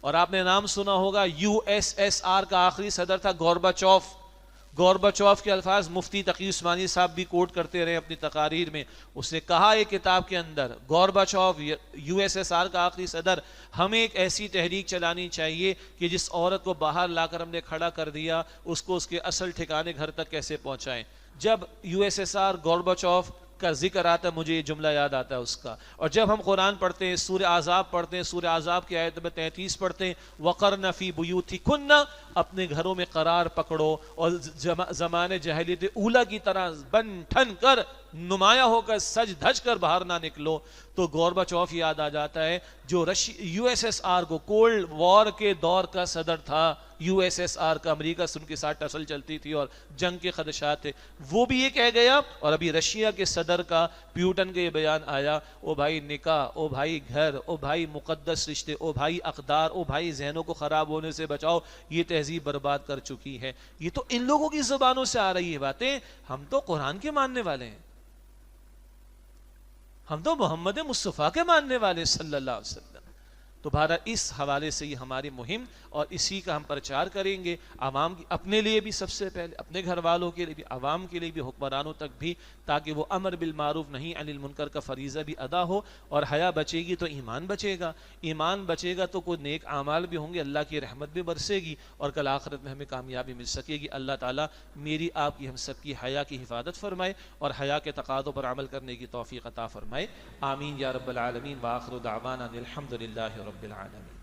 اور آپ نے نام سنا ہوگا، USSR کا آخری صدر تھا گورباچوف. گورباچوف کے الفاظ مفتی تقی عثمانی صاحب بھی کوٹ کرتے رہے اپنی تقاریر میں. اس نے کہا ایک کتاب کے اندر، گورباچوف USSR کا آخری صدر، ہمیں ایک ایسی تحریک چلانی چاہیے کہ جس عورت کو باہر لا کر ہم نے کھڑا کر دیا، اس کو اس کے اصل ٹھکانے گھر تک کیسے پہنچائیں. جب USSR گورباچوف کا ذکر آتا ہے مجھے یہ جملہ یاد آتا ہے اس کا. اور جب ہم قرآن پڑھتے ہیں، سورہ احزاب پڑھتے ہیں، سورہ احزاب کی آیت نمبر 33 پڑھتے ہیں، وَقَرْنَ فِي بُيُوتِكُنَّ، اپنے گھروں میں قرار پکڑو اور زمانے جاہلیت اولا کی طرح بن ٹھن کر نمایاں ہو کر سج دھج کر باہر نہ نکلو. تو گورباچوف یاد آ جاتا ہے جو یو ایس ایس آر کو کولڈ وار کے دور کا صدر تھا، یو ایس ایس آر کا، امریکہ سے ان کے ساتھ ٹسل چلتی تھی اور جنگ کے خدشات تھے، وہ بھی یہ کہہ گیا. اور ابھی رشیا کے صدر کا پیوٹن کا یہ بیان آیا، او بھائی نکاح، او بھائی گھر، او بھائی مقدس رشتے، او بھائی اقدار، او بھائی ذہنوں کو خراب ہونے سے بچاؤ، یہ تہذیب برباد کر چکی ہے. یہ تو ان لوگوں کی زبانوں سے آ رہی ہے باتیں. ہم تو قرآن کے ماننے والے ہیں، ہم تو محمد مصطفیٰ کے ماننے والے صلی اللہ علیہ وسلم. تو بہرحال اس حوالے سے یہ ہماری مہم اور اسی کا ہم پرچار کریں گے عوام کی، اپنے لیے بھی سب سے پہلے، اپنے گھر والوں کے لیے بھی، عوام کے لیے بھی، حکمرانوں تک بھی، تاکہ وہ امر بالمعروف نہی عن المنکر کا فریضہ بھی ادا ہو. اور حیا بچے گی تو ایمان بچے گا، ایمان بچے گا تو کوئی نیک اعمال بھی ہوں گے، اللہ کی رحمت بھی برسے گی اور کل آخرت میں ہمیں کامیابی مل سکے گی. اللہ تعالیٰ میری آپ کی ہم سب کی حیا کی حفاظت فرمائے اور حیا کے تقاضوں پر عمل کرنے کی توفیق عطا فرمائے. آمین یا رب العالمین. وآخر دعوانا الحمد للہ رب العالمین.